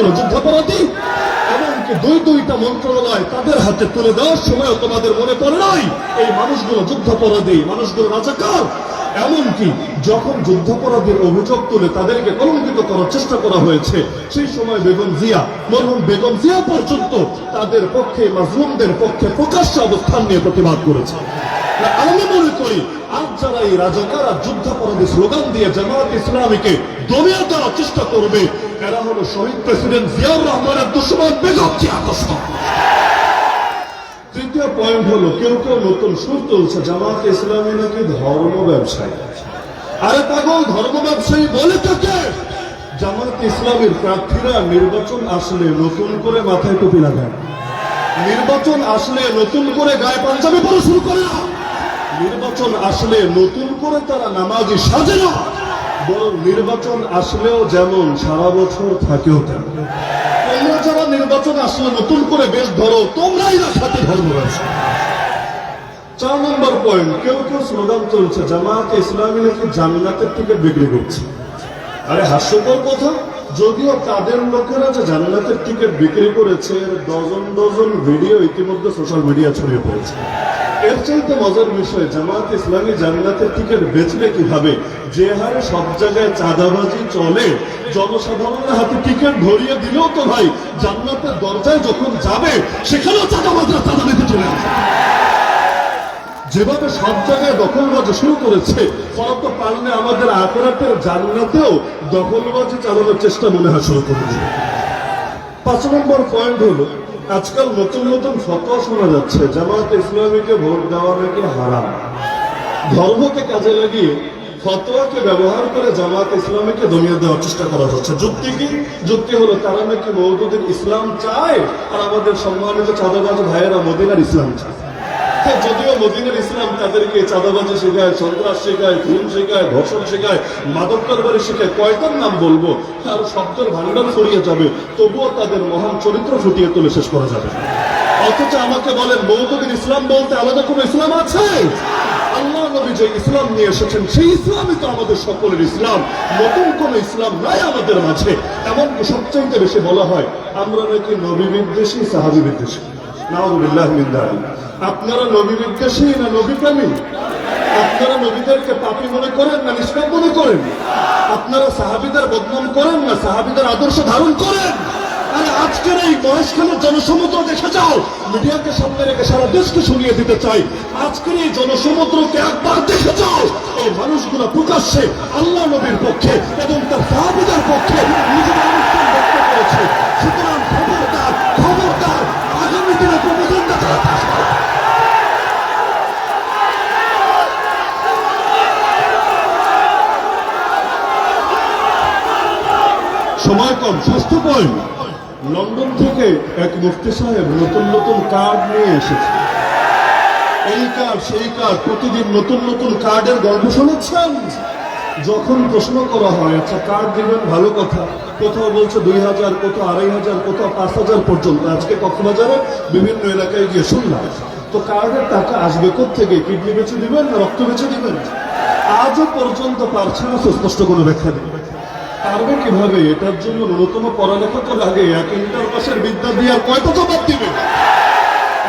কেন যুদ্ধাপরাধী? এমনকি দুইটা মন্ত্রণালয় তাদের হাতে তুলে দেওয়ার সময় তোমাদের মনে পড়ে নাই এই মানুষগুলো যুদ্ধাপরাধী, মানুষগুলো রাজাকার? এমনকি যখন যুদ্ধাপরাধীর অভিযোগ তুলে তাদেরকে কলঙ্কিত করার চেষ্টা করা হয়েছে, সেই সময় বেগম জিয়া, মরহুম বেগম জিয়া পর্যন্ত তাদের পক্ষে, মাজলুমদের পক্ষে প্রকাশ্য অবস্থান নিয়ে প্রতিবাদ করেছে। আমি মনে করি আজ যারা এই রাজাকার আর যুদ্ধাপরাধী স্লোগান দিয়ে জামায়াত ইসলামীকে দমিয়ে দেওয়ার চেষ্টা করবে, এরা হলো শহীদ প্রেসিডেন্ট জিয়াউর রহমানের দুশমন বেগম জিয়া দুশমন। তৃতীয় পয়েন্ট হলো, কেউ কেউ নতুন সুর তুলছে জামায়াত ইসলামী নাকি ধর্ম ব্যবসায়ী। আরে পাগল, ধর্ম ব্যবসায়ী বলে থাকে? জামায়াত ইসলামীর প্রার্থীরা নির্বাচন আসলে নতুন করে মাথায় টুপি লাগায়, নির্বাচন আসলে নতুন করে গায়ে পাঞ্জাবি পরা শুরু করে না, নির্বাচন আসলে নতুন করে তারা নামাজি সাজে না, বরং নির্বাচন আসলেও যেমন সারা বছর থাকেও তেমন। তোমরা যারা নির্বাচন আসলে নতুন করে বেশ ধরো, তোমরাই না সাথে ধর্ম ব্যবসা। 4 নম্বর পয়েন্ট, কেউ কেউ স্লোগান চলছে জামায়াত ইসলামী নাকি জান্নাতের টিকিট বিক্রি করছে। আরে হাস্যকর কথা, যদিও তাদের লোকেরা যে জান্নাতের টিকিট বিক্রি করেছে ডজন ডজন ভিডিও ইতিমধ্যে সোশ্যাল মিডিয়া ছড়িয়ে পড়েছে। এর চাইতে মজার বিষয়, জামায়াত ইসলামী জান্নাতের টিকিট বেচবে কিভাবে? যে হারে সব জায়গায় চাঁদাবাজি চলে, জনসাধারণের হাতে টিকিট ধরিয়ে দিলেও তো ভাই জান্নাতের দরজায় যখন যাবে সেখানেও চাঁদাবাজরা চাঁদা নিতে চলে আসে। যেভাবে সব জায়গায় দখলবাজি শুরু করেছে, ফলে তো পারলে আমাদের আখিরাতের জান্নাতেও দখলবাজি চালানোর চেষ্টা মনে হয় শুরু করে দিবে। 5 নম্বর পয়েন্ট হলো, আজকাল নতুন নতুন ফতোয়া শোনা যাচ্ছে জামায়াত ইসলামীকে ভোট দেওয়া নাকি হারাম। ধর্মকে কাজে লাগিয়ে ফতোয়াকে ব্যবহার করে জামায়াত ইসলামীকে দমিয়ে দেওয়ার চেষ্টা করা হচ্ছে। যুক্তি কি? যুক্তি হলো তারা নাকি মওদুদের ইসলাম চায় আর আমাদের সম্মানিত চাঁদাবাজ ভাইয়েরা মদিনার ইসলাম চায়। যদিও মদিনার ইসলাম তাদেরকে চাঁদাবাজি শেখায়, সন্ত্রাস শেখায়, খুন শেখায়, ধর্ষণ শেখায়, মাদক কারবারি শেখায়, কয়টার নাম বলবো আর শব্দের ভান্ডার ছড়িয়ে যাবে, তবুও তাদের মহান চরিত্র ফুটিয়ে তুলে শেষ করা যাবে। অথচ আমাকে বলেন মওদুদের ইসলাম বলতে আলাদা কোনো ইসলাম আছে? আল্লাহ নবী যে ইসলাম নিয়ে এসেছেন সেই ইসলামই তো আমাদের সকলের ইসলাম, নতুন কোন ইসলাম নাই আমাদের মাঝে। এমনকি সবচাইতে বেশি বলা হয় আমরা নাকি নবী বিদ্বেষী, সাহাবী বিদ্বেষী। নাউযুবিল্লাহি মিন যালিক। আপনারা নবী বিদ্বেষী না নবী প্রেমী? আপনারা নবীদেরকে পাপী মনে করেন না নিষ্পাপ মনে করেন? আপনারা সাহাবীদের বদনাম করেন না সাহাবীদের আদর্শ ধারণ করেন? আরে আজকের এই মহেশখালীর জনসমুদ্র দেখে যাও, মিডিয়াকে সামনে রেখে সারা দেশকে শুনিয়ে দিতে চাই, আজকের এই জনসমুদ্রকে একবার দেখে যাও, এই মানুষগুলো প্রকাশ্যে আল্লাহ নবীর পক্ষে এবং তার সাহাবীদের পক্ষে নিজেদের অবস্থান ব্যক্ত করেছে। সুতরাং খবরদার খবরদার, আগামী দিনে প্রবন্ধটা তারা থাকবে। সময় কম, স্বাস্থ্য পয়েন্ট। লন্ডন থেকে এক মুফতি সাহেব নতুন নতুন কার্ড নিয়ে এসেছে, এই কার্ড সেই কার্ড, প্রতিদিন নতুন নতুন কার্ডের গল্প শুনেছেন। যখন প্রশ্ন করা হয় আচ্ছা কার্ড দিবেন ভালো কথা, কোথাও বলছে 2000, কোথাও 2500, কোথাও 5000 পর্যন্ত। আজকে কক্সবাজারে বিভিন্ন এলাকায় গিয়ে শুনলাম তো কার্ডের টাকা আসবে কোত্থেকে? কিডনি বেচে দিবেন না রক্ত বেচে দিবেন? আজও পর্যন্ত পারছে না সুস্পষ্ট কোনো ব্যাখ্যা দেবে। পারবে কিভাবে? এটার জন্য ন্যূনতম পড়ালেখা তো লাগে, 1 ইন্টার পাসের বিদ্যা দিয়ে আর কয়টা জবাব দিবে?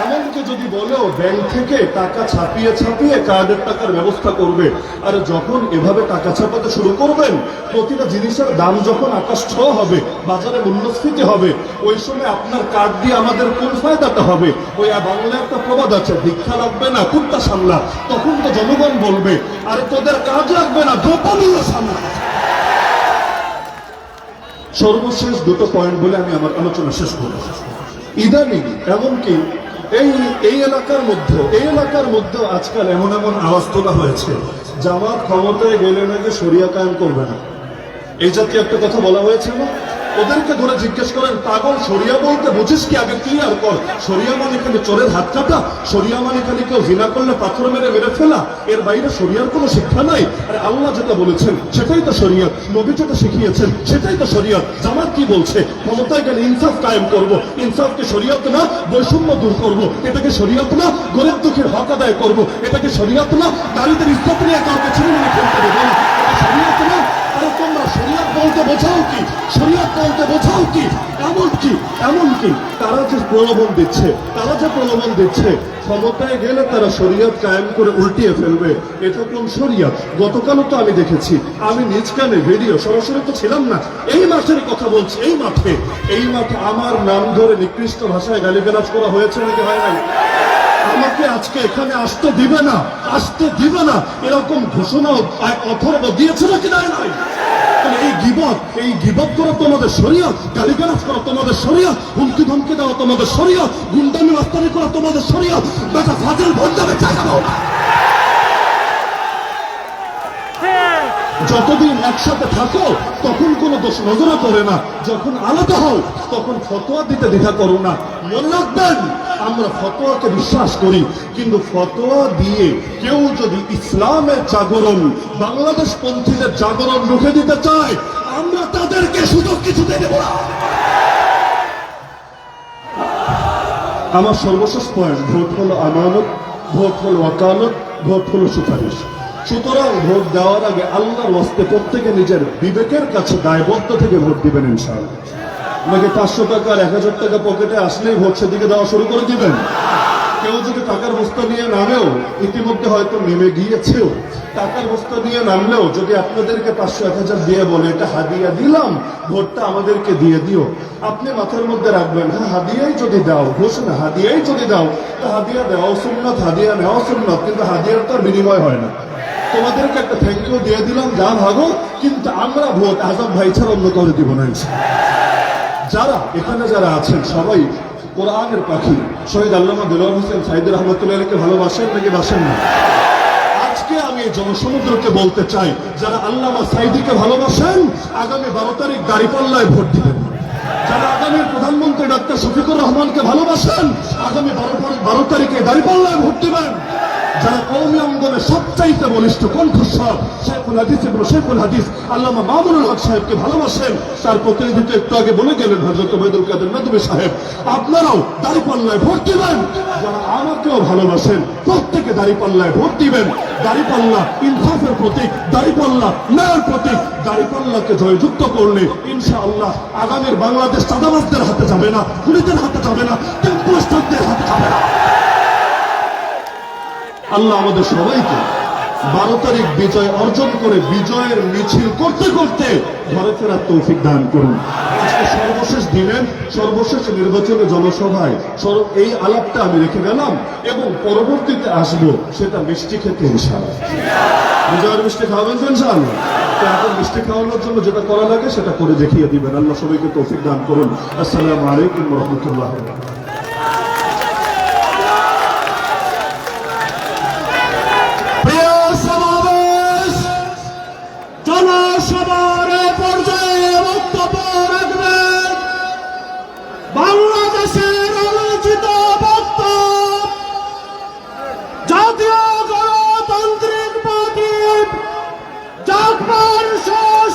এমনকি যদি বলেও ব্যাংক থেকে টাকা ছাপিয়ে ছাপিয়ে কার্ডের টাকার ব্যবস্থা করবে, আর যখন এভাবে টাকা ছাপাতে শুরু করবেন, প্রতিটা জিনিসের দাম যখন আকাশ ছোঁয়া হবে, বাজারে মূল্যস্ফীতি হবে, ওই সময় আপনার কার্ড দিয়ে আমাদের কোন ফায়দাটা হবে? ওই বাংলায় একটা প্রবাদ আছে, ভিক্ষা লাগবে না কুত্তা সামলা। তখন তো জনগণ বলবে আরে তোদের কাজ লাগবে না, দোকানিও সামলা। সর্বশেষ 2টো পয়েন্ট বলে আমি আমার আলোচনা শেষ করব। ইদানিং এমনকি এই এলাকার মধ্যে আজকাল এমন এমন আওয়াজ তোলা হয়েছে জামাত ক্ষমতায় গেলে নাকি শরিয়া কায়েম করবে না, এই জাতীয় একটা কথা বলা হয়েছে না? ওদেরকে ধরে জিজ্ঞেস করেন পাগল শরিয়া বলতে বুঝিস কি? আগে ক্লিয়ার কর। শরিয়া মানে খালি চোরের হাত কাটা? শরিয়া মানে খালি কেউ জিনা করলে পাথর মেরে ফেলা? এর বাইরে শরিয়ার কোনো শিক্ষা নাই? আরে আল্লাহ যেটা বলেছেন সেটাই তো শরিয়ত, নবী যেটা শিখিয়েছেন সেটাই তো শরিয়ত। জামাত কি বলছে? ক্ষমতায় গেলে ইনসাফ কায়েম করব। ইনসাফ কি শরিয়ত না? বৈষম্য দূর করব, এটাকে শরিয়ত না? গরিব দুঃখের হক আদায় করব, এটাকে শরিয়ত না? নারীদের ইজ্জত নিয়ে কাউকে ছিনিয়ে ফেলতে দেবো না, এটা শরিয়ত না? আরে তোমরা শরিয়ত বলতে বোঝাও কি, শরীয়ত বলতে বোঝাও কি, এমনকি তারা যে প্রলোভন দিচ্ছে ক্ষমতায় গেলে তারা শরীয়ত কায়েম করে উল্টিয়ে ফেলবে। এটা কোন শরীয়ত? গতকালও তো আমি দেখেছি, আমি নিজ কানে ভিডিও, সরাসরি তো ছিলাম না, এই মাঠের কথা বলছি, এই মাঠে আমার নাম ধরে নিকৃষ্ট ভাষায় গালিগালাজ করা হয়েছে নাকি হয় নাই? আমাকে আজকে এখানে আসতে দিবে না এরকম ঘোষণা অথর্ব দিয়েছে নাকি দেয় নাই? এই গিবত করা তোমাদের শরীয়ত, গালিগালাজ করা তোমাদের শরীয়ত, হুমকি ধমকি দেওয়া তোমাদের শরীয়ত, গুন্ডামি মাস্তানি করা তোমাদের শরীয়ত। বেটা ফাজিল ভণ্ডামে জায়গা দাও না। যতদিন একসাথে থাকো তখন কোনো দোষ নজরে পড়ে না, যখন আলাদা হও তখন ফতোয়া দিতে দ্বিধা করো না। মনে রাখবেন, আমরা ফতোয়াকে বিশ্বাস করি, কিন্তু ফতোয়া দিয়ে কেউ যদি ইসলামের জাগরণ, বাংলাদেশ পন্থীদের জাগরণ রুখে দিতে চায়, আমরা তাদেরকে সুযোগ কিছুতে দেব না। আমার সর্বশেষ পয়েন্ট, ভোট হলো আমানত, ভোট হলো ওয়াকালত, ভোট হলো সুপারিশ। সুতরাং ভোট দেওয়ার আগে আল্লাহর ওয়াস্তে প্রত্যেকে নিজের বিবেকের কাছে দায়বদ্ধ থেকে ভোট দিবেন ইনশাআল্লাহ। নাকি 500 টাকা আর 1000 টাকা পকেটে আসলেই ভোট সেদিকে দেওয়া শুরু করে দিবেন? কেউ যদি টাকার বস্তা নিয়ে নামেও, ইতিমধ্যে হয়তো নেমে গিয়েছেও, টাকার বস্তা নিয়ে নামলেও যদি আপনাদেরকে 500-1000 দিয়ে বলে এটা হাদিয়া দিলাম, ভোটটা আমাদেরকে দিয়ে দিও, আপনি মাথার মধ্যে রাখবেন, হ্যাঁ হাদিয়াই যদি দাও, ঘোষণা হাদিয়াই যদি দাও, তা হাদিয়া দেওয়াও সুন্নাত, হাদিয়া নেওয়াও সুন্নাত, কিন্তু হাদিয়ার তো আর বিনিময় হয় না। তোমাদেরকে একটা থ্যাংক ইউ দিয়ে দিলাম, যা ভাগো, কিন্তু আমরা ভোট আজম ভাই ছাড়া অন্য করে দিব না। এখানে যারা আছেন সবাই কোরআনের পাখি। শহীদ আল্লামা দেলোয়ার হোসেন সাইদ রহমতুল্লাহকে ভালোবাসেন নাকি বাসেন না? আজকে আমি জনসমুদ্রকে বলতে চাই, যারা আল্লামা সাইদিকে ভালোবাসেন, আগামী 12 তারিখ দাঁড়িপাল্লায় ভোট দিবেন। যারা আগামী প্রধানমন্ত্রী ডক্টর শফিকুর রহমানকে ভালোবাসেন, আগামী 12 তারিখে দাঁড়িপাল্লায় ভোট দিবেন। যারা কওমি অঙ্গনে সবচাইতে বলিষ্ঠ কণ্ঠস্বর শেখুল হাদিস আল্লামা মামুনুল হক সাহেবকে ভালোবাসেন, তার প্রতিনিধিত্ব একটু আগে বলে গেলেন হযরত ওবায়দুল কাদের নদভী সাহেব, আপনারাও দাঁড়িপাল্লায় ভোট দিবেন। যারা আমাকেও ভালোবাসেন প্রত্যেকে দাঁড়িপাল্লায় ভোট দিবেন। দাঁড়িপাল্লা ইনসাফের প্রতীক, দাঁড়িপাল্লা ন্যায়ের প্রতীক। দাঁড়িপাল্লাকে জয়যুক্ত করলে ইনশাআল্লাহ আগামীর বাংলাদেশ চাঁদাবাজদের হাতে যাবে না, খুনিদের হাতে যাবে না, টেম্পোস্টারদের হাতে যাবে না। আল্লাহ আমাদের সবাইকে 12 তারিখ বিজয় অর্জন করে বিজয়ের মিছিল করতে করতে ঘরে ফেরার তৌফিক দান করুন। আজকে সর্বশেষ দিনের সর্বশেষ নির্বাচনী জনসভায় এই আলাপটা আমি রেখে গেলাম, এবং পরবর্তীতে আসবো সেটা মিষ্টি খেতে ইনশাআল্লাহ। বিজয়ের মিষ্টি খাওয়াবেন তো ইনশাআল্লাহ। তো এখন মিষ্টি খাওয়ানোর জন্য যেটা করা লাগে সেটা করে দেখিয়ে দিবেন। আল্লাহ সবাইকে তৌফিক দান করুন। আসসালামু আলাইকুম ওয়া রাহমাতুল্লাহ। জনসভার পর্যায়ে বক্তব্য রাখবেন বাংলাদেশের আলোচিত বক্তা, জাতীয় গণতান্ত্রিক পার্টির জাগবার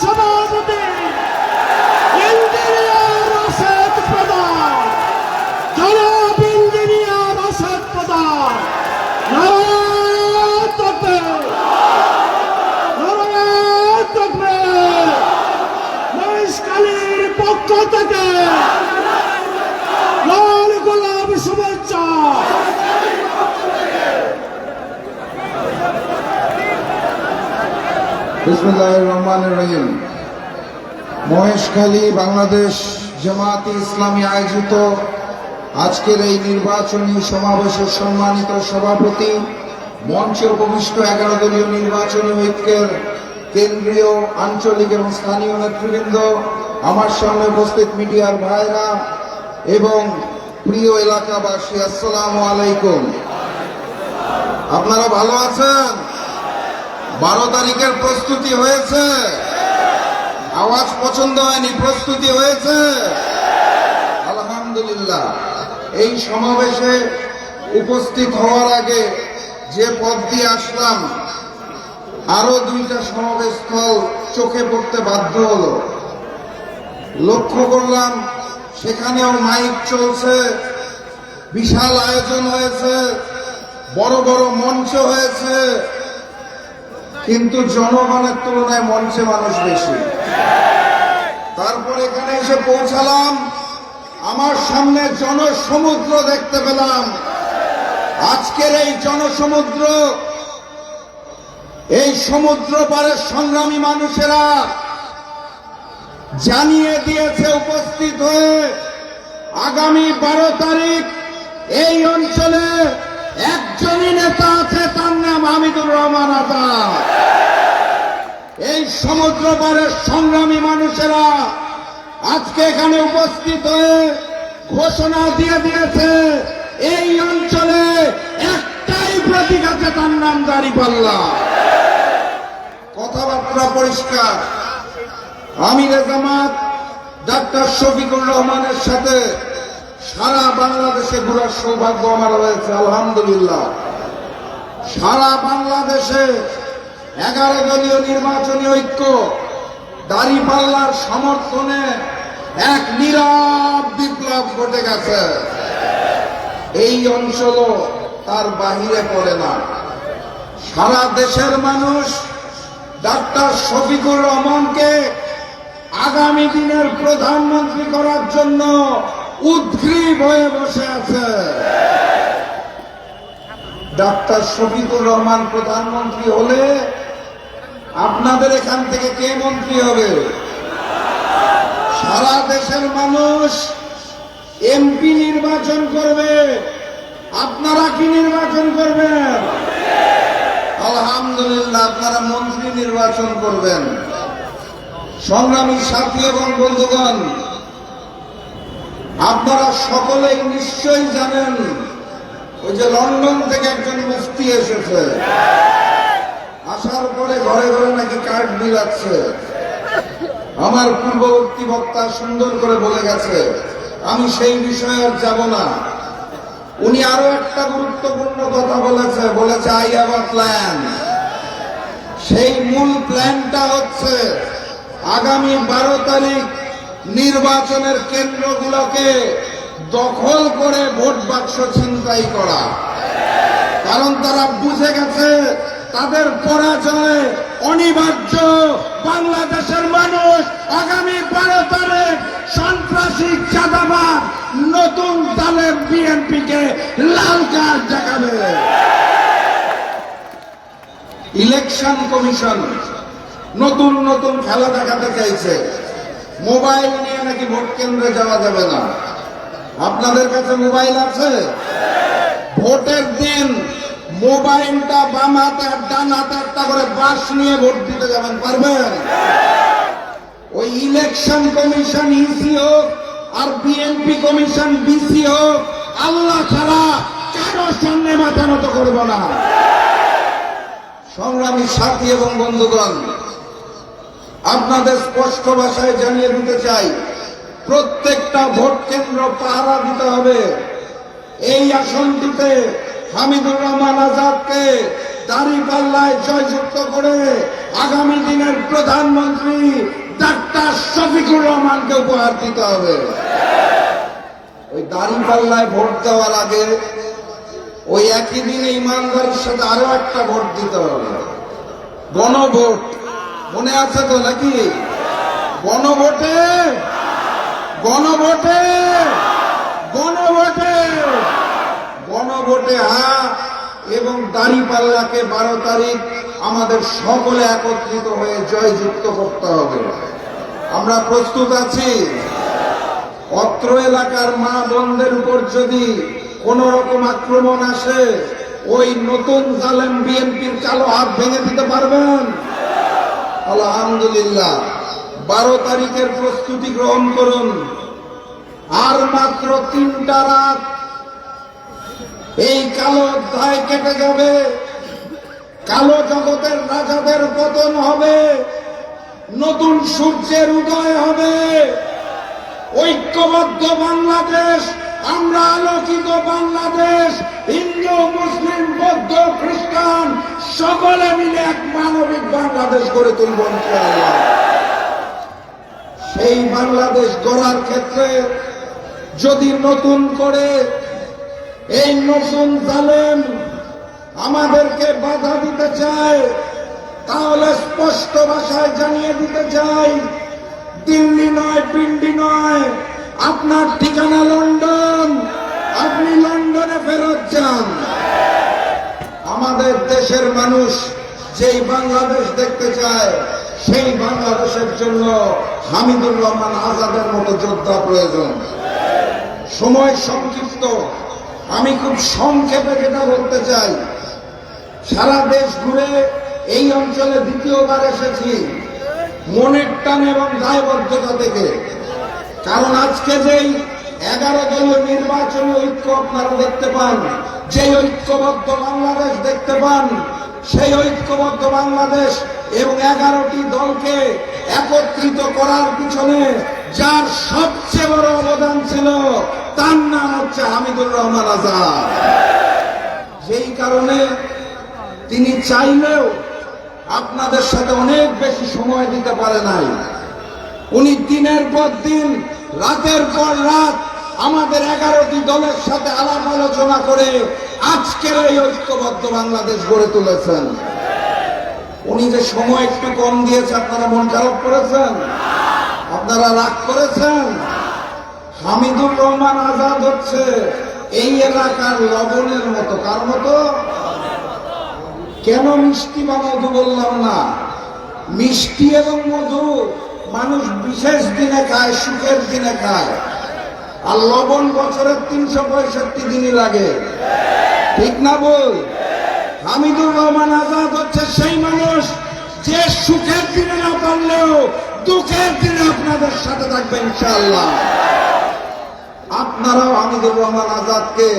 সভাপতি ইঞ্জিনিয়ার রাশেদ প্রধান, জনাব ইঞ্জিনিয়ার রাশেদ প্রধান। মহেশখালীর পক্ষ থেকে লাল গোলাপ শুভেচ্ছা। বিসমিল্লাহির রহমানির রহিম। মহেশখালী বাংলাদেশ জামায়াতে ইসলামী আয়োজিত আজকের এই নির্বাচনী সমাবেশের সম্মানিত সভাপতি, মঞ্চে উপবিষ্ট 11 দলীয় নির্বাচনী ঐক্যের কেন্দ্রীয়, আঞ্চলিক এবং স্থানীয় নেতৃবৃন্দ, আমার সামনে উপস্থিত মিডিয়ার ভাইরা এবং প্রিয় এলাকাবাসী, আসসালামু আলাইকুম। আপনারা ভালো আছেন? 12 তারিখের প্রস্তুতি হয়েছে? আওয়াজ পছন্দ হয়নি, প্রস্তুতি হয়েছে? আলহামদুলিল্লাহ। এই সমাবেশে উপস্থিত হওয়ার আগে যে পথ দিয়ে আসলাম, আরো 2টা সমাবেশ স্থল চোখে পড়তে বাধ্য হলো। লক্ষ্য করলাম সেখানেও মাইক চলছে, বিশাল আয়োজন হয়েছে, বড় বড় মঞ্চ হয়েছে, কিন্তু জনগণের তুলনায় মঞ্চে মানুষ বেশি। তারপর এখানে এসে পৌঁছালাম, আমার সামনে জনসমুদ্র দেখতে পেলাম। আজকের এই জনসমুদ্র, এই সমুদ্র পারের সংগ্রামী মানুষেরা জানিয়ে দিয়েছে উপস্থিত হয়ে, আগামী 12 তারিখ এই অঞ্চলে একজনই নেতা আছে, তার নাম হামিদুর রহমান আজাদ। এই সমুদ্র পারের সংগ্রামী মানুষেরা আজকে এখানে উপস্থিত হয়ে ঘোষণা দিয়ে দিয়েছে, এই অঞ্চলে একটাই প্রতীক আছে, তার নাম দাঁড়িপাল্লা। কথাবার্তা পরিষ্কার। আমিরে জামাত ডাক্তার শফিকুর রহমানের সাথে সারা বাংলাদেশে ঘোরার সৌভাগ্য আমার হয়েছে, আলহামদুলিল্লাহ। সারা বাংলাদেশে 11 দলীয় নির্বাচনী ঐক্য দাঁড়িপাল্লার সমর্থনে এক নীরব বিপ্লব ঘটে গেছে। এই অঞ্চলও তার বাহিরে পড়ে না। সারা দেশের মানুষ ডাক্তার শফিকুর রহমানকে আগামী দিনের প্রধানমন্ত্রী করার জন্য উদ্গ্রীব হয়ে বসে আছে। ডাক্তার শফিকুর রহমান প্রধানমন্ত্রী হলে আপনাদের এখান থেকে কে মন্ত্রী হবে? সারা দেশের মানুষ এমপি নির্বাচন করবে, আপনারা কি নির্বাচন করবেন? আলহামদুলিল্লাহ, আপনারা মন্ত্রী নির্বাচন করবেন। সংগ্রামী সাথী এবং বন্ধুগণ, আপনারা সকলেই নিশ্চয়ই জানেন, ওই যে লন্ডন থেকে একজন মুফতি এসেছে, আসার পরে ঘরে ঘরে নাকি কার্ড বিলাচ্ছে। আমার পূর্ববর্তী বক্তা সুন্দর করে বলে গেছে, আমি সেই বিষয়ে আর যাব না। উনি আরো একটা গুরুত্বপূর্ণ কথা বলেছে আই হ্যাভ আ প্ল্যান। সেই মূল প্ল্যানটা হচ্ছে আগামী 12 তারিখ নির্বাচনের কেন্দ্রগুলোকে দখল করে ভোট বাক্স ছিনতাই করা। কারণ তারা বুঝে গেছে তাদের পরাজয় অনিবার্য। বাংলাদেশের মানুষ আগামী 12 তারিখ সন্ত্রাসী চাঁদাবাজ নতুন দলের বিএনপিকে লাল কার্ড দেখাবে। ইলেকশন কমিশন নতুন নতুন খেলা দেখাতে চাইছে। মোবাইল নিয়ে নাকি ভোট কেন্দ্রে যাওয়া যাবে না। আপনাদের কাছে মোবাইল আছে? ভোটের দিন মোবাইলটা বাম হাতে আর ডান হাতে একটা করে বাঁশ নিয়ে ভোট দিতে যাবেন, পারবেন? ওই ইলেকশন কমিশন ইসি হোক আর বিএনপি কমিশন বিসি হোক, আল্লাহ ছাড়া কারোর সামনে মাথা নত করব না। সংগ্রামী সাথী এবং বন্ধুগণ, আপনাদের স্পষ্ট ভাষায় জানিয়ে দিতে চাই, প্রত্যেকটা ভোট কেন্দ্র পাহারা দিতে হবে। এই আসনটিতে হামিদুর রহমান আজাদকে দাঁড়িপাল্লায় জয়যুক্ত করে আগামী দিনের প্রধানমন্ত্রী ডাক্তার শফিকুর রহমানকে উপহার দিতে হবে। ওই দাঁড়িপাল্লায় ভোট দেওয়ার আগে ওই একই দিনে ইমানদারের সাথে আরো একটা ভোট দিতে হবে, গণভোট। মনে আছে তো নাকি? গণভোটে গণভোটে গণভোটে গণভোটে হ্যাঁ, এবং দাঁড়িপাল্লাকে 12 তারিখ আমাদের সকলে একত্রিত হয়ে জয়যুক্ত করতে হবে। আমরা প্রস্তুত আছি। অত্র এলাকার মা বোনদের উপর যদি কোন রকম আক্রমণ আসে, ওই নতুন জালেম বিএনপির কালো হাত ভেঙে দিতে পারবেন? আলহামদুলিল্লাহ। 12 তারিখের প্রস্তুতি গ্রহণ করুন। আর মাত্র 3টা রাত, এই কালো অধ্যায় কেটে যাবে। কালো জগতের রাজাদের পতন হবে, নতুন সূর্যের উদয় হবে। ঐক্যবদ্ধ বাংলাদেশ, আমরা আলোকিত বাংলাদেশ, হিন্দু মুসলিম বৌদ্ধ খ্রিস্টান সকলে মিলে এক মানবিক বাংলাদেশ গড়ে তুলব ইনশাআল্লাহ। সেই বাংলাদেশ গড়ার ক্ষেত্রে যদি নতুন করে এই নতুন জালেম আমাদেরকে বাধা দিতে চায়, তাহলে স্পষ্ট ভাষায় জানিয়ে দিতে চাই, দিল্লি নয়, পিন্ডি নয়, আপনার ঠিকানা লন্ডন। আপনি লন্ডনে ফেরত যান। আমাদের দেশের মানুষ যেই বাংলাদেশ দেখতে চায়, সেই বাংলাদেশের জন্য হামিদুর রহমান আজাদের মতো যোদ্ধা প্রয়োজন। সময় সংক্ষিপ্ত, আমি খুব সংক্ষেপে যেটা বলতে চাই, সারা দেশ ঘুরে এই অঞ্চলে দ্বিতীয়বার এসেছি মনের টান এবং দায়বদ্ধতা থেকে। কারণ আজকে যেই 11 দলীয় নির্বাচনী ঐক্য আপনারা দেখতে পান, যে ঐক্যবদ্ধ বাংলাদেশ দেখতে পান, সেই ঐক্যবদ্ধ বাংলাদেশ এবং 11টি দলকে একত্রিত করার পিছনে যার সবচেয়ে বড় অবদান ছিল, তার নাম হচ্ছে হামিদুর রহমান আজাদ। যেই কারণে তিনি চাইলেও আপনাদের সাথে অনেক বেশি সময় দিতে পারে নাই। উনি দিনের পর দিন, রাতের পর রাত আমাদের 11টি দলের সাথে আলাপ আলোচনা করে আজকের এই ঐক্যবদ্ধ বাংলাদেশ গড়ে তুলেছেন। উনি যে সময় একটু কম দিয়েছে, আপনারা মন খারাপ করেছেন? আপনারা রাগ করেছেন? হামিদুর রহমান আজাদ হচ্ছে এই এলাকার লবণের মতো। কার মতো? কেন মিষ্টি বা মধু বললাম না? মিষ্টি এবং মধু মানুষ বিশেষ দিনে খায়, সুখের দিনে খায়, আর লবণ বছরের 365 দিনই লাগে। ঠিক না বল? হামিদুর রহমান আজাদ হচ্ছে সেই মানুষ যে সুখের দিনে না পারলেও দুঃখের দিনে আপনাদের সাথে থাকবে ইনশাআল্লাহ। আপনারাও হামিদুর রহমান আজাদকে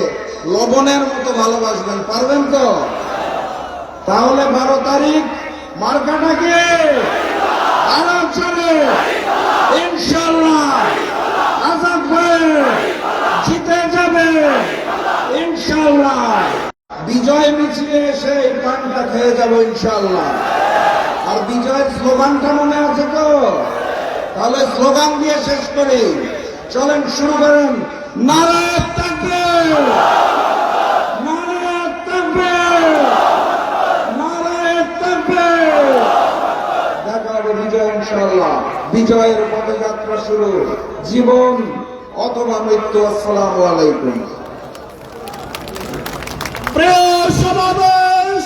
লবণের মতো ভালোবাসবেন, পারবেন তো? তাহলে 12 তারিখ মার্কাটাকে আরাম চলে ইনশাআল্লাহ। আজাদ ভাই জিতে যাবে ইনশাআল্লাহ। বিজয় মিছিলে এসে এই পানটা খেয়ে যাবো ইনশাআল্লাহ। আর বিজয়ের স্লোগানটা মনে আছে তো? তাহলে স্লোগান দিয়ে শেষ করি। চলেন, শুরু করেন। নারায়ে তাকবীর, নারায়ে তাকবীর, নারায়ে তাকবীর। দেখা হবে বিজয় ইনশাআল্লাহ। বিজয়ের পদযাত্রা শুরু, জীবন অথবা মৃত্যু। আসসালামু আলাইকুম। প্রিয় সমাবেশ,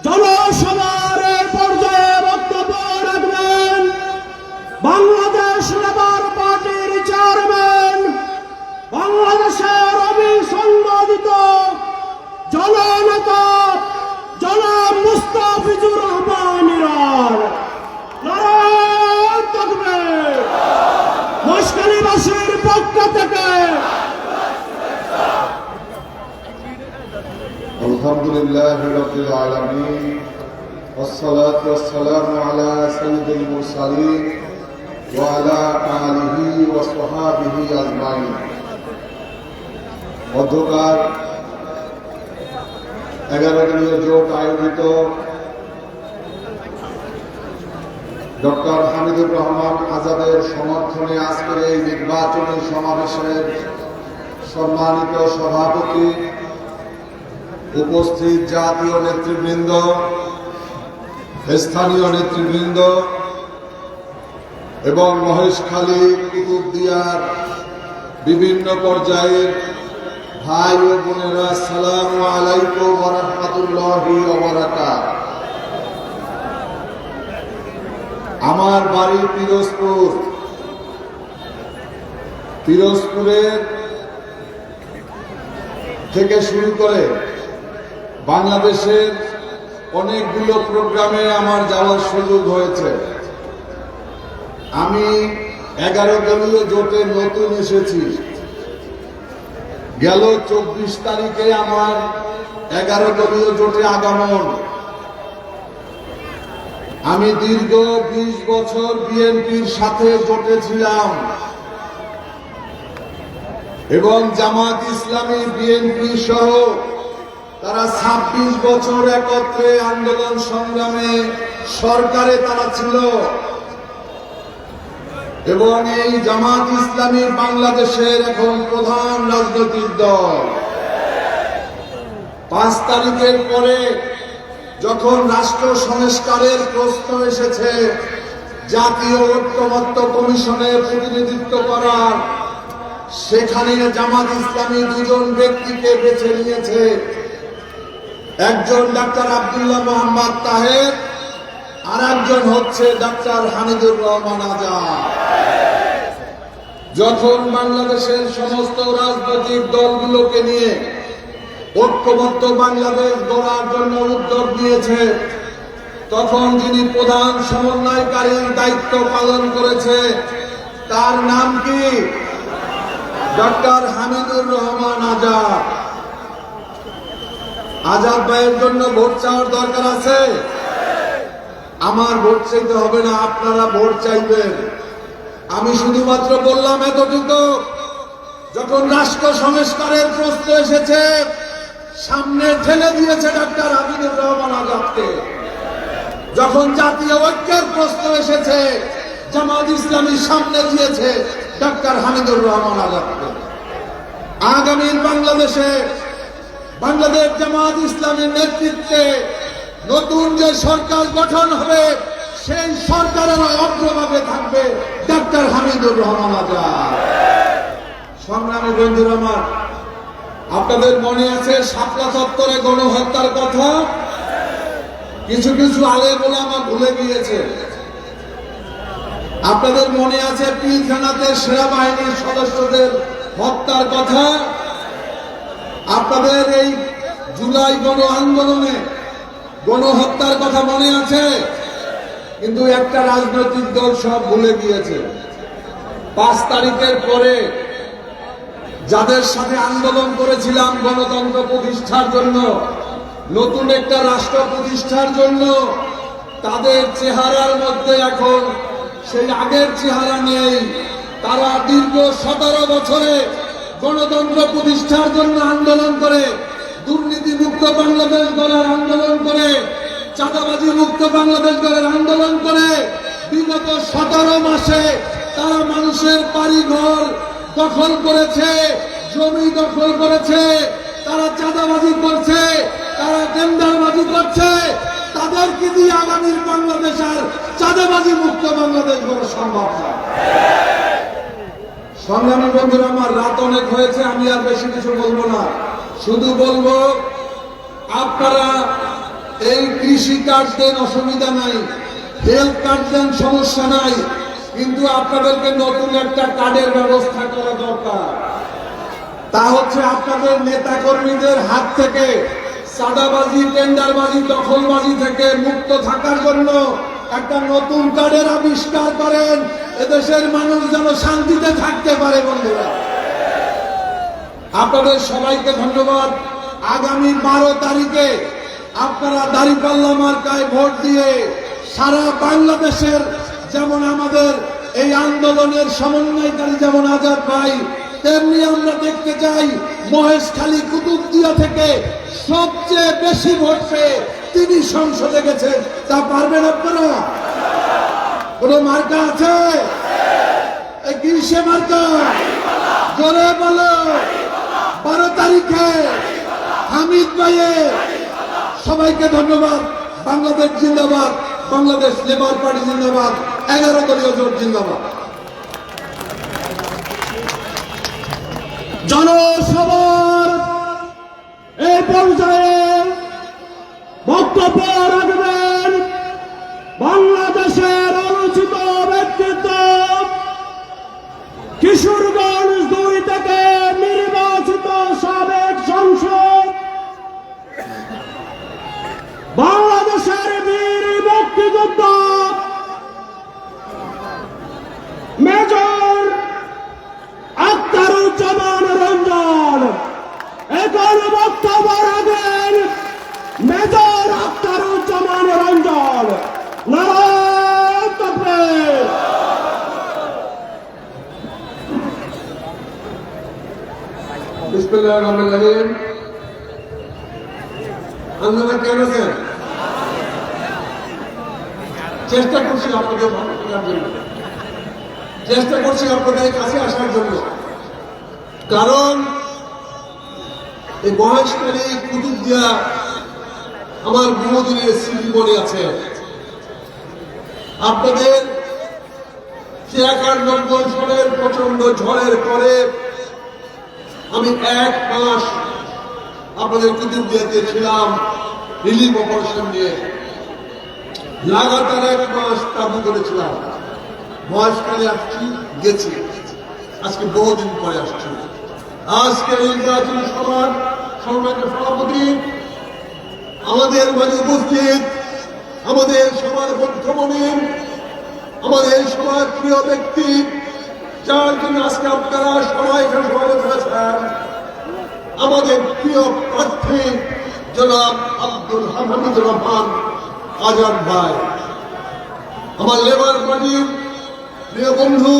জনসভার পর্যায়ে বক্তব্য রাখবেন বাংলাদেশ লেবার পার্টির চেয়ারম্যান, বাংলাদেশের অবিসংবাদিত জননেতা জনাব মুস্তাফিজুর রহমান ইরার। নারায়ে তাকবীর। মশকালীবাসীর পক্ষ থেকে আলহামদুলিল্লাহি রাব্বিল আলামিন, ওয়াসসালাতু ওয়াসসালামু আলা সাইয়্যিদিল মুরসালিন ওয়া আলা আলিহি ওয়া সাহবিহি আজমাইন। মধ্যকার 11 দলীয় জোট আয়োজিত ডক্টর হামিদুর রহমান আজাদের সমর্থনে আজকের এই নির্বাচনী সমাবেশের সম্মানিত সভাপতি, উপস্থিত জাতীয় নেতৃবৃন্দ, স্থানীয় নেতৃবৃন্দ এবং মহেশখালী, কুতুবদিয়ার বিভিন্ন পর্যায়ের ভাই ও বোনেরা, আসসালামু আলাইকুম ওয়া রাহমাতুল্লাহি ওয়া বারাকাতুহু। আমার বাড়ি পিরোজপুর। পিরোজপুরের থেকে শুরু করে বাংলাদেশের অনেকগুলো প্রোগ্রামে আমার যাওয়ার সুযোগ হয়েছে। আমি 11 দলীয় জোটে নতুন এসেছি। গেল 24 তারিখে আমার 11 দলীয় জোটে আগমন। আমি দীর্ঘ 20 বছর বিএনপির সাথে জোটে ছিলাম এবং জামাত ইসলামী, বিএনপি সহ তারা 26 বছর একত্রে আন্দোলন সংগ্রামে সরকারে তারা ছিল এবং এই জামাত ইসলামী বাংলাদেশের এখন প্রধান রাজনৈতিক দল। 5 তারিখের পরে যখন রাষ্ট্র সংস্কারের প্রশ্ন এসেছে, জাতীয় ঐক্যমত্য কমিশনে প্রতিনিধিত্ব করার, সেখানে জামাত ইসলামী দুজন ব্যক্তিকে বেছে নিয়েছে। একজন ডাক্তার আব্দুল্লাহ মোহাম্মদ তাহের, আর একজন হচ্ছে ডাক্তার হামিদুর রহমান আজাদ। যখন বাংলাদেশের সমস্ত রাজনৈতিক দলগুলোকে নিয়ে ঐক্যবদ্ধ বাংলাদেশ গড়ার জন্য উদ্যোগ নিয়েছে, তখন যিনি প্রধান সমন্বয়কারীর দায়িত্ব পালন করেছে, তার নাম কি? ডক্টর হামিদুর রহমান আজাদ। আজাদ ভাইয়ের জন্য ভোট চাওয়ার দরকার আছে? আমার ভোট চাইতে হবে না, আপনারা ভোট চাইবেন। আমি শুধুমাত্র বললাম এতটুকু, যখন রাষ্ট্র সংস্কারের প্রশ্ন এসেছে, সামনে ঠেলে দিয়েছে ডক্টর হামিদুর রহমান আজাদকে। যখন জাতীয় ঐক্যের প্রশ্ন এসেছে, জামাত ইসলামীর সামনে দিয়েছে ডক্টর হামিদুর রহমান আজাদকে। আগামীর বাংলাদেশে বাংলাদেশ জামাত ইসলামীর নেতৃত্বে নতুন যে সরকার গঠন হবে, সেই সরকারের অগ্রভাগে থাকবে ডক্টর হামিদুর রহমান আজাদ। সংগ্রামী বন্ধুরা আমার, আপনাদের মনে আছে শাপলা চত্বরে গণহত্যার কথা? কিছু কিছু আলেম ওলামা ভুলে গিয়েছে। আপনাদের মনে আছে পিলখানাতে সেনাবাহিনীর সদস্যদের হত্যার কথা? আপনাদের এই জুলাই গণ আন্দোলনে গণহত্যার কথা মনে আছে? কিন্তু একটা রাজনৈতিক দল সব ভুলে গিয়েছে। 5 তারিখের পরে যাদের সাথে আন্দোলন করেছিলাম গণতন্ত্র প্রতিষ্ঠার জন্য, নতুন একটা রাষ্ট্র প্রতিষ্ঠার জন্য, তাদের চেহারার মধ্যে এখন সেই আগের চেহারা নেই। তারা দীর্ঘ 17 বছরে গণতন্ত্র প্রতিষ্ঠার জন্য আন্দোলন করে, দুর্নীতি মুক্ত বাংলাদেশ গড়ার আন্দোলন করে, চাঁদাবাজি মুক্ত বাংলাদেশ গড়ার আন্দোলন করে বিগত 17 মাসে তারা মানুষের বাড়িঘর দখল করেছে, জমি দখল করেছে, তারা চাঁদাবাজি করছে, তারা টেন্ডারবাজি করছে। তাদেরকে দিয়ে আগামীর বাংলাদেশ আর চাঁদাবাজি মুক্ত বাংলাদেশ গড়া সম্ভব না। সংগ্রামী বন্ধুরা আমার, রাত অনেক হয়েছে, আমি আর বেশি কিছু বলবো না। শুধু বলবো, আপনারা এই কৃষি কার্ড দেন, অসুবিধা নাই, হেলথ কার্ড দেন, সমস্যা নাই, কিন্তু আপনাদেরকে নতুন একটা কার্ডের ব্যবস্থা করা দরকার। তা হচ্ছে আপনাদের নেতা কর্মীদের হাত থেকে চাঁদাবাজি, টেন্ডারবাজি, দখলবাজি থেকে মুক্ত থাকার জন্য একটা নতুন কার্ডের আবিষ্কার করেন। এদেশের মানুষ যেন শান্তিতে থাকতে পারে। বন্ধুরা, আপনাদের সবাইকে ধন্যবাদ। আগামী 12 তারিখে আপনারা দাঁড়িপাল্লা মার্কায় ভোট দিয়ে সারা বাংলাদেশের, যেমন আমাদের এই আন্দোলনের সমন্বয়কারী যেমন আজাদ ভাই, তেমনি আমরা দেখতে চাই মহেশখালী কুতুবদিয়া থেকে সবচেয়ে বেশি ভোট পেয়ে তিনি সংসদে গেছেন। তা পারবেন আপনারা? কোন মার্কা আছে? এই কিসে মার্কা? জোরে বলো। 12 তারিখে হামিদ ভাইয়ের। সবাইকে ধন্যবাদ। বাংলাদেশ জিন্দাবাদ, বাংলাদেশ লেবার পার্টি জিন্দাবাদ, 11 দলীয় জোট জিন্দাবাদ। জনসভার এই পর্যায়ে বক্তব্য রাখবেন বাংলাদেশের আলোচিত ব্যক্তিত্ব, কিশোরগঞ্জ 2 থেকে নির্বাচিত সাবেক সংসদ, বাংলাদেশের বীর মুক্তিযোদ্ধা মেজর আখতারুজ্জামান রঞ্জন। এখন বক্তব্য রাখবেন মেজর আখতারুজ্জামান রঞ্জন। নারায়ণ তাকবীর। বিসমিল্লাহির রহমানির রহিম। আপনারা কেমন আছেন? চেষ্টা করছি আপনাদের ভালো করার জন্য, চেষ্টা করছি আপনাদের কাছে আসার জন্য। কারণ এই মহেশখালী কুতুবদিয়া আমার বহুদিনের স্মৃতি মনে আছে। আপনাদের সে 91 সালের প্রচন্ড ঝড়ের পরে আমি 1 মাস আপনাদের কুতুবদিয়াতে ছিলাম রিলিফ অপারেশন নিয়ে। লাগাতার 1 মাস তাবু করেছিলাম। মহেশখালী আসছি, গেছি, আজকে বহুদিন পরে আসছি। আজকে নির্বাচনী সভার সম্মানিত সভাপতি আমাদের মাঝে উপস্থিত, আমাদের সবার বন্ধুমণি, আমাদের সবার প্রিয় ব্যক্তি, যার জন্য আজকে আপনারা সবাই এখানে সমাবেত হয়েছেন, আমাদের প্রিয় প্রার্থী জনাব আব্দুল হামিদুর রহমান আজাদ ভাই, আমার লেবার পার্টির প্রিয় বন্ধু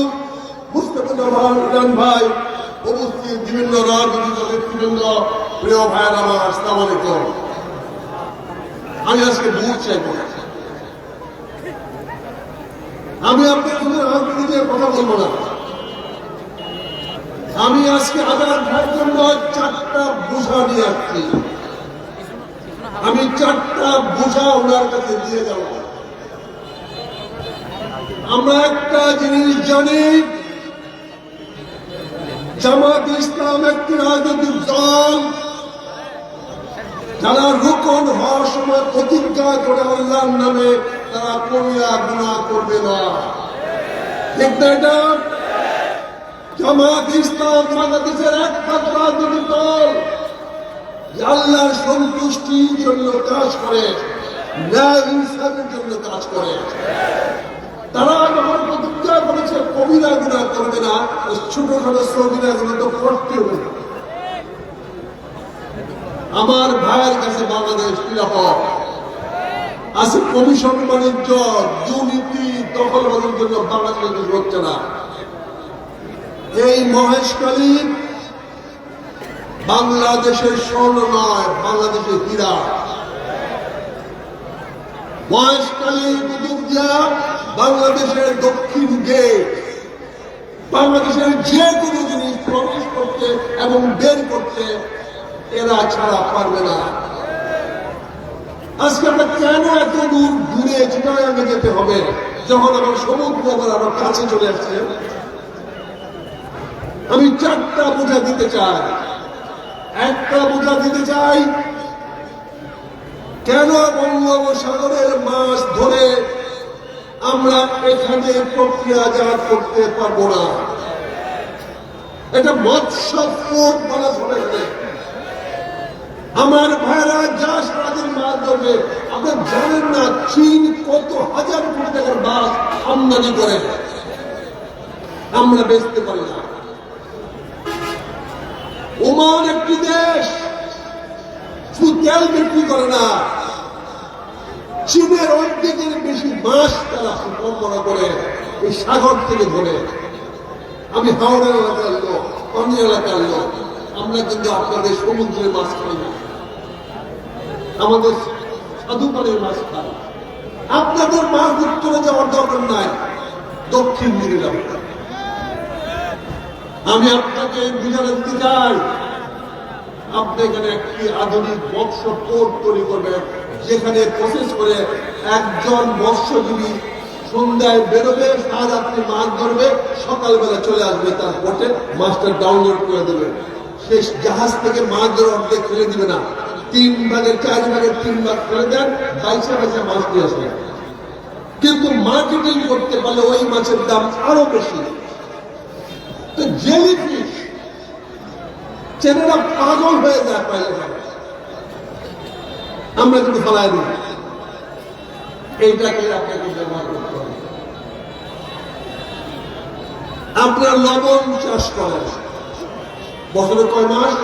মুস্তাফিজুর রহমান ভাই, উপস্থিত বিভিন্ন রাজনৈতিক নেতৃবৃন্দ, প্রিয় ভাইয়ের আমার আসসালামু আলাইকুম। আমি আজকে ভোট চাইব, আমি আপনার সঙ্গে রাজনীতি নিয়ে কথা বলবো না। আমি আজকে আজাদ ভাইয়ের জন্য 4টা বোঝা নিয়ে আসছি। আমি 4টা বোঝা ওনার কাছে দিয়ে যাব। আমরা একটা জিনিস জানি, জামাত ইসলাম একটি রাজনৈতিক দল যারা রুকন হওয়ার সময় প্রতিজ্ঞা করে আল্লাহর নামে তারা কবিরা গুনাহ করবে না। ঠিক না এটা? জামাত ইসলাম বাংলাদেশের একমাত্র রাজনৈতিক দল যে আল্লাহর সন্তুষ্টির জন্য কাজ করে, ন্যায় ইনসাফের জন্য কাজ করে। তারা যখন প্রতিজ্ঞা করেছে কবিরা গুনাহ করবে না, ছোটখাটো সবিরা গুলো তো করতে হবে না। আমার ভাইয়ের কাছে বাংলাদেশ নিরাপদ আছে। কমিশন বাণিজ্য, দুর্নীতি, দখলবাজির জন্য বাংলাদেশের কিছু হচ্ছে না। এই মহেশখালী বাংলাদেশের স্বর্ণ নয়, বাংলাদেশের হীরা। মহেশখালী কুতুবদিয়া বাংলাদেশের দক্ষিণ গেট। বাংলাদেশের যে কোনো জিনিস প্রবেশ করতে এবং বের করতে এরা ছাড়া পারবে না। আজকে আমরা কেন এত দূর দূরে চিটাগাঙ্গে যেতে হবে যখন আমার সমুদ্র আবার কাছে চলে আসছে? আমি 4টা বোঝা দিতে চাই। একটা বোঝা দিতে চাই, কেন বঙ্গোপসাগরের মাছ ধরে আমরা এখানে প্রক্রিয়াজাত করতে পারবো না? এটা মৎস্য ফ্লোট বলা চলে। আমার ভাইরা যা সারাদিন মাছ ধরবে, আপনারা জানেন না চীন কত হাজার কোটি টাকার মাছ আমদানি করে, আমরা বেচতে পারি না। ওমান একটি দেশ শুধু তেল বিক্রি করে না, চীনের অর্ধেকের বেশি মাছ তারা সম্পন্ন করে এই সাগর থেকে ধরে। আমি হাওড়া এলাকার লোক, পানি এলাকার লোক, আমরা কিন্তু আপনাদের সমুদ্রের মাছ খাই না, আমাদের সাধু পানির মাছ খাই। আপনাদের মাছ উত্তরে যাওয়ার দরকার নাই, দক্ষিণ দিকে যাবে। আমি আপনাকে বুঝাতে দিতে চাই, আপনি এখানে একটি আধুনিক মৎস্য পোর্ট তৈরি করবেন, যেখানে প্রসেস করে একজন মৎস্যজীবী সন্ধ্যায় বেরোবে, সারারাত্রি মাছ ধরবে, সকালবেলা চলে আসবে তার পোর্টে, মাছটা ডাউনলোড করে দেবে। শেষ জাহাজ থেকে মাছ ধরে অর্ধেক ফেলে দিবে না, 3 ভাগের 4 ভাগের 3 ভাগ ফেলে দেন, বাইশে বাইশে মাছ নিয়ে আসবেন। কিন্তু মার্কেটিং করতে পারলে ওই মাছের দাম আরো বেশি। তো জেলিফিশ চেনারা পাগল হয়ে যায় পাইলে, আমরা কিন্তু ফেলায় দিই। এইটাকে আপনাকে ব্যবহার করতে হবে। আপনার লবণ চাষ করেন বছরে কয় মাস?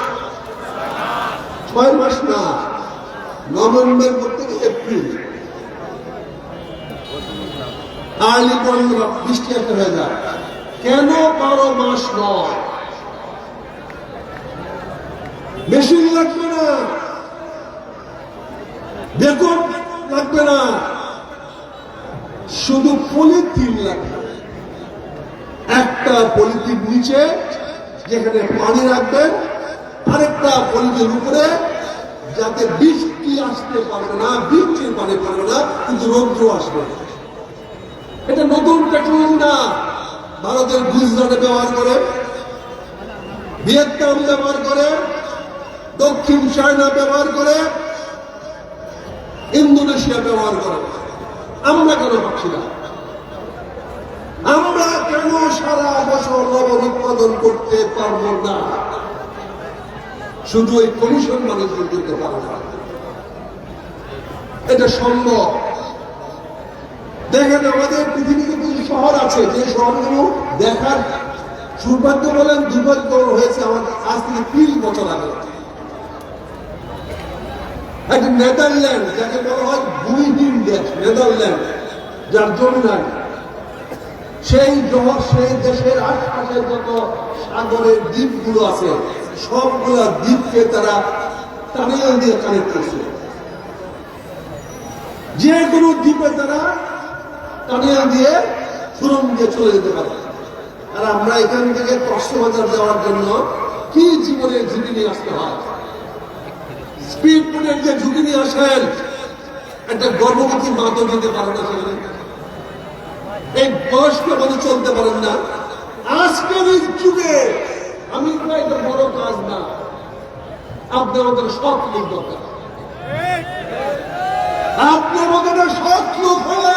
6 মাস না, নভেম্বর থেকে এপ্রিল। আর্লি মর্নিং বৃষ্টি একটা হয়ে যায়। কেন 12 মাস নয়? মেশিন লাগবে না, বেতন লাগবে না, শুধু পলিথিন লাগবে। একটা পলিথিন নিচে যেখানে পানি রাখবেন, আরেকটা পলিথিন উপরে, যাতে বৃষ্টি আসতে পারবে না, বৃষ্টির পানি পড়বে না, কিন্তু রৌদ্র আসবে। এটা নতুন টেকনোলজি না, ভারতের গুজরাটে ব্যবহার করে, ভিয়েতনাম ব্যবহার করে, দক্ষিণ চায়না ব্যবহার করে, ইন্দোনেশিয়া ব্যবহার করে। আমরা কেন পাচ্ছি না? আমরা কেন সারা বছর লবণ উৎপাদন করতে পারবো না? শুধু এই কমিশন মানুষজন করতে পারে না। এটা সম্ভব। দেখেন, আমাদের পৃথিবীতে কিছু শহর আছে যে শহরগুলো দেখার সৌভাগ্য বলেন দুর্ভাগ্য হয়েছে আমার আজ থেকে 30 বছর আগে। একটা নেদারল্যান্ড, যাকে বলা হয় ভূমিহীন দেশ, নেদারল্যান্ড, যার জমি নাই, সেই দেশের আশপাশের যত সাগরের দ্বীপগুলো আছে সবগুলা দ্বীপকে তারা টানেল দিয়ে কানেক্ট করছে। যে কোনো দ্বীপে তারা টানেল দিয়ে সুরঙ্গ দিয়ে চলে যেতে পারে। আর আমরা এখান থেকে কক্সবাজার যাওয়ার জন্য কি জীবনের ঝুঁকি নিয়ে আসতে হয়? স্পিড বোটের যে ঝুঁকি নিয়ে আসেন, একটা গর্ভবতী মা তো যেতে পারে না সেখানে, এই বয়স্ক মানুষ চলতে পারেন না। আজকের এই যুগে আমি এটা বড় কাজ না, আপনার আমাদের সৎ লোক দরকার। আপনার মধ্যে সৎ লোক হলে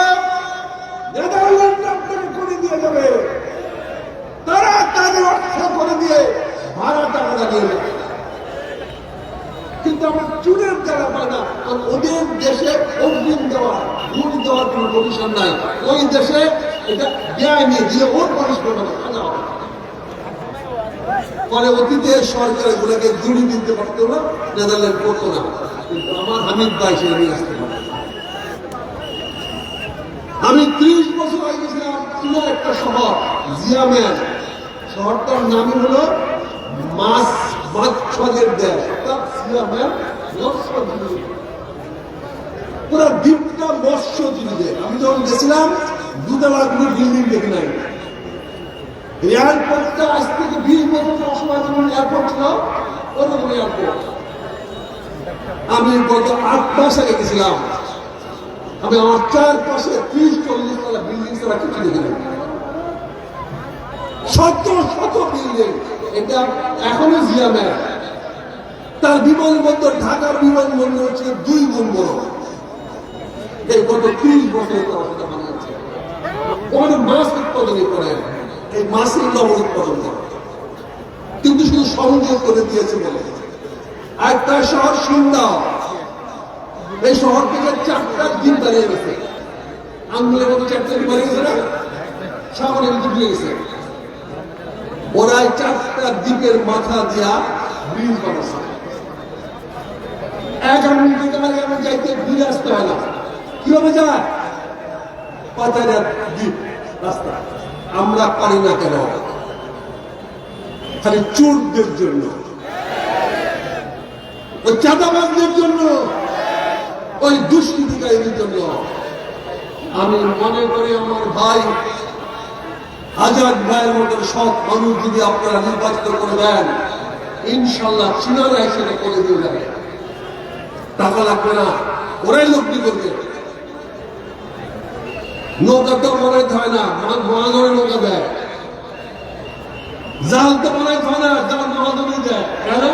নেদারল্যান্ড আপনাকে করে দিয়ে যাবে, তারা তাদের অর্থ করে দিয়ে ভাড়া টাকা লাগিয়ে দেবে। কিন্তু আমরা চুনের টাকা পাই না, কারণ ওদের দেশে অগ্রিম দেওয়া, ঘুষ দেওয়ার কোন কমিশন নাই। ওই দেশে এটা বেআইনি দিয়ে ওর পানিশমেন্ট হবে, সাজা হবে। পরে অতীতে সরকার এগুলোকে জুড়ি দিতে পারতো না, নেদারল্যান্ড করতো না। কিন্তু আমার হামিদ ভাই সে নিয়ে আসতে পারে। আমি 30 বছর আগে গেছিলাম চীনের একটা শহর জিয়াম্যান, শহরটার নামই হলো মাছের দেশ, জিয়াম্যান মৎস্যজীবী। পুরো দ্বীপটা মৎস্যজীবীদের। আমি যখন গেছিলাম 2 তলা কোনো বিল্ডিং দেখি নাই। এয়ারপোর্টটা আজ থেকে 20 বছর অসময় যেমন এয়ারপোর্ট ছিল ওরকম এয়ারপোর্ট। আমি গত 8 মাস আগে গেছিলাম, আমি আমার চারপাশে 30-40 তলা বিল্ডিং ছাড়া কিছু দেখি না। শত শত বিল্ডিং। এটা এখনো জিয়াম্যান। তার বিমানবন্দর, ঢাকার বিমানবন্দর হচ্ছে 2 গুণ বড়। এই গত 30 বছর তারা বানিয়েছে। ওখানে মাছ উৎপাদন করে, এই মাছের লবণ উৎপাদন করে, কিন্তু শুধু সংযোগ করে দিয়েছে বলে। একটা শহর সুন্দর, এই শহর থেকে 4টা দ্বীপ দাঁড়িয়ে গেছে। আঙ্গুলের মতো 4টা দ্বীপ দাঁড়িয়ে গেছে না, সাগরের ভিতরে ঢুকে গেছে। ওরা 4টা দ্বীপের মাথা দিয়া ব্রিজ বানাচ্ছে। 11 মিনিট আগে আমার যাইতে ঘুরে আসতে হয় না। কিভাবে যায়? পাতারা দ্বীপ রাস্তা। আমরা পারি না কেন? খালি চোরদের জন্য, ওই চাঁদাবাজদের জন্য, ওই দুষ্কৃতিকারীদের জন্য। আমি মনে করি আমার ভাই আজাদ ভাইয়ের মতন সৎ মানুষ যদি আপনারা নির্বাচিত করে দেন, ইনশাল্লাহ চীনারা সেটা করে দিয়ে যাবে। টাকা লাগবে না, ওরাই লগ্নি করবে। নৌকা তো বানাইতে হয় না, মহাজনে নৌকা দেয়। জাল তো বানাইতে হয় না, জাল মহাজনে দেয়। কেন?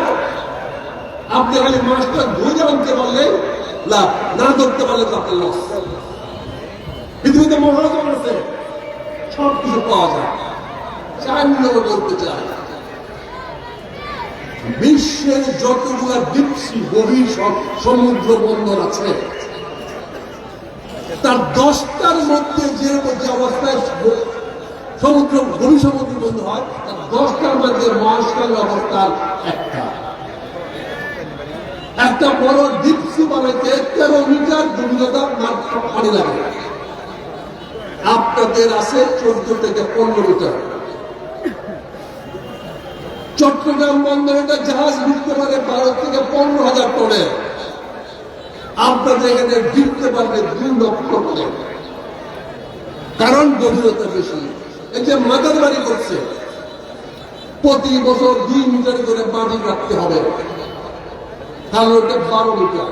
আপনি খালি মাছটা ধরে আনতে পারলে লাভ, না ধরতে পারলে তো আপনার লস। পৃথিবীতে মহাজন আছে, সব কিছু পাওয়া যায়, চাইলেও করতে চায়। বিশ্বের যতগুলা দ্বীপসি গভীর সমুদ্র বন্দর আছে, তার 10টার মধ্যে যে অবস্থায় সমুদ্র গভীর সমুদ্র বন্ধ হয়, তার 10টার মধ্যে মহাসাগরের অবস্থান একটা বড় দ্বীপসি বানাইতে 13 মিটার গভীরতা পানি লাগে। আপনাদের আছে 14 থেকে 15 মিটার। চট্টগ্রাম বন্দরে একটা জাহাজ ঢুকতে পারে 12 থেকে 15,000 টনে। আপনাদের এখানে ঢুকতে পারবে 2 লক্ষ টনে, কারণ গভীরতা বেশি। এই যে মাদার বাড়ি করছে, প্রতি বছর 2 মিটার করে মাটি রাখতে হবে, কারণ ওটা 12 মিটার।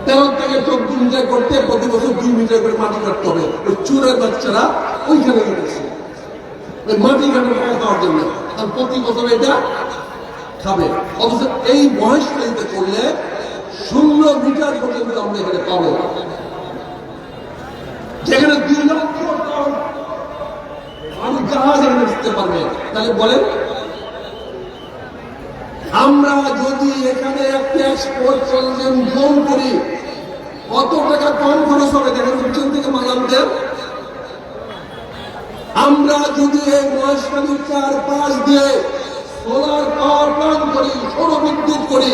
13 থেকে 14 মিটার করতে প্রতি বছর 2 মিটার করে মাটি কাটতে হবে। ওই চোরের বাচ্চারা ওইখানে গেছে ওই মাটি কাটা টাকা খাওয়ার জন্য, আর প্রতি বছর এটা খাবে। অথচ এই মহেশখালীতে করলে 16 মিটার পর্যন্ত আমরা এখানে পাবো, যেখানে 2 লক্ষ টন মানুষ জাহাজ এখানে উঠতে পারবে। তাহলে বলেন, আমরা যদি এখানে একটা এক্সপোর্ট জোন করি কত টাকা কম খরচ হবে দেখেন উচ্চন থেকে মালামদের। আমরা যদি এই মহেশখালীর চারপাশ দিয়ে সোলার পাওয়ার প্ল্যান্ট করি, সৌর বিদ্যুৎ করি,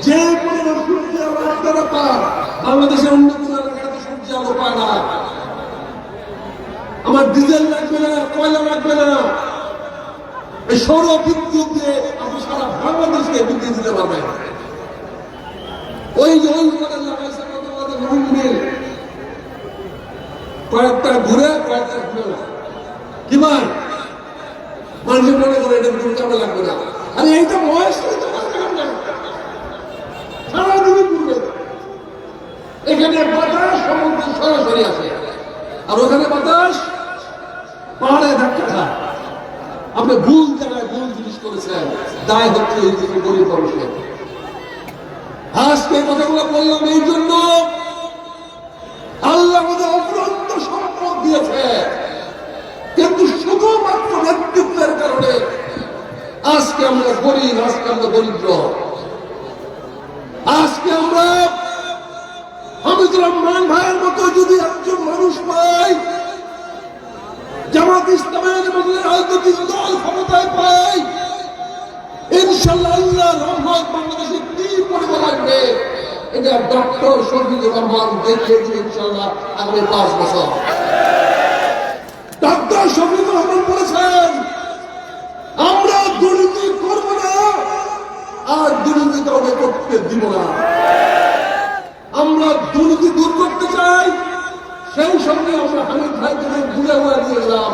যে কোনো সূর্য আলো আপনারা পান, বাংলাদেশের অন্য কোনো এলাকাতে সূর্য আলো পায় না। আমার ডিজেল লাগবে না, কয়লা লাগবে না, এই সৌর বিদ্যুৎ দিয়ে আপনি সারা বাংলাদেশকে বিদ্যুৎ দিতে পারবেন। ওই যে ওই করে লাগাইছে কয়েকটা ঘুরে কয়েকটা ঘুরে না, কি ভাই মানুষের মনে করে এটা বিদ্যুৎ আমরা লাগবে না। আরে এইটা বয়স সারাদিনই ঘুরবে, এখানে বাতাস সমুদ্র সরাসরি আসে, আর ওখানে বাতাস পাহাড়ে ধাক্কা খায়। আপনি ভুল জায়গায় ভুল জিনিস করেছেন, দায় হচ্ছে এই দিকে গরিব মানুষের। আজকে কথাগুলো বললাম এই জন্য, আল্লাহ আমাদের অফুরন্ত সম্পদ দিয়েছে, কিন্তু শুধুমাত্র নেতৃত্বের কারণে আজকে আমরা গরিব, আজকে আমরা দরিদ্র। আজকে আমরা হামিদুর রহমান ভাইয়ের মতো যদি একজন মানুষ পাই, জামাত ইসলামের মতো রাজনৈতিক দল ক্ষমতায় পাই, ইনশাআল্লাহ আল্লাহর রহমত বাংলাদেশে কি পরিমাণ লাগবে এটা ডক্টর শফিকুর রহমান দেখিয়ে দিন ইনশাআল্লাহ আগামী 5 বছর। ডক্টর শফিকুর রহমান বলেছেন আমরা দুর্নীতি করবো না আর দুর্নীতি কাউকে করতে দিব না। আমরা দুর্নীতি দূর করতে চাই, সেই সঙ্গে আমরা হামিদ ভাইকে বুঝা গোড়া দিয়ে গেলাম।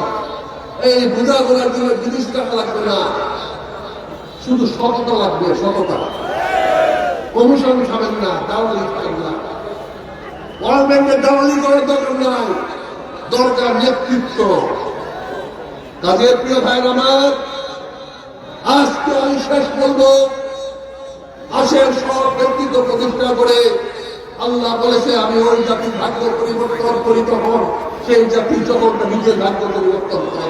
এই বুঝা গোড়ার জন্য 20 টাকা লাগবে না, শুধু সততা লাগবে, সততা। কমিশন খাবেন না, দাওয়ালি খাবেন না, ওয়ার্ল্ড ব্যাংকের দাওয়ালি করার দরকার নাই, দরকার নেতৃত্ব। কাজে প্রিয় ভাইয়ের আমার, আজকে আমি শেষ বলবো, আসেন সব ব্যক্তিত্ব প্রতিষ্ঠা করে, আল্লাহ বলেছে আমি ওই জাতির ভাগ্য পরিবর্তন করি, তখন সেই জাতি যখন নিজের ভাগ্য পরিবর্তন করে।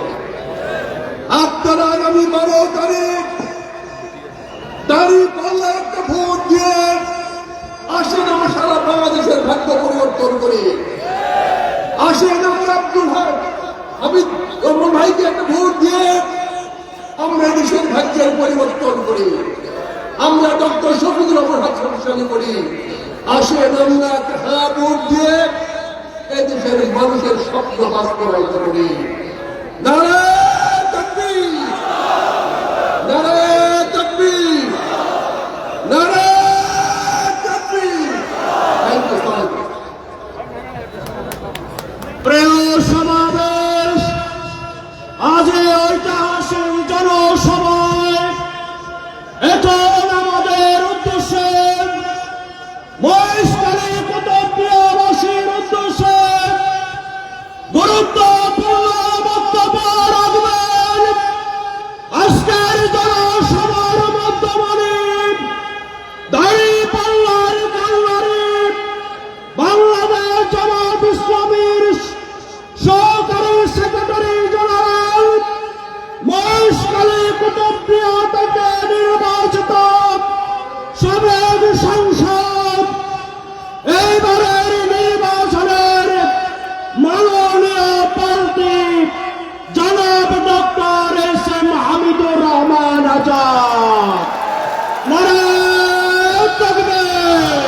আপনারা আগামী 12 তারিখ দাঁড়িপাল্লা একটা ভোট দিয়ে আসেন আমরা সারা বাংলাদেশের ভাগ্য পরিবর্তন করি। আসেন আমরা আব্দুল হক হামিদ রহমান ভাইকে একটা ভোট দিয়ে আমরা দেশের ভাগ্যের পরিবর্তন করি। আমরা ডক্টর শফিকুর রহমান হাসানি করি। আসেন আমরা একটা ভোট দিয়ে এই দেশের মানুষের স্বপ্ন বাস্তবায়িত করি। নারায়ে তাকবীর, নারায়ে তাকবীর, নারায়ে তাকবীর। Thank you. প্রিয় সমাবেশ, আজ এই ঐতিহাসিক জনসভায় এখন আমাদের উদ্দেশ্যে মহেশখালী কুতুবদিয়াবাসীর উদ্দেশ্যে গুরুত্বপূর্ণ বক্তব্য রাখবেন আজকের জনসভার মধ্যমণি দাঁড়িপাল্লার কান্নারি বাংলাদেশ জামাত ইসলামীর সহকারী সেক্রেটারি জেনারেল, মহেশখালী কুতুবদিয়া থেকে নির্বাচিত সাবেক সংসদ, এইবারের নির্বাচনের মাননীয় প্রার্থী জনাব ডক্টর এস.এম. হামিদুর রহমান আজাদ। নারায়ে তাকবীর,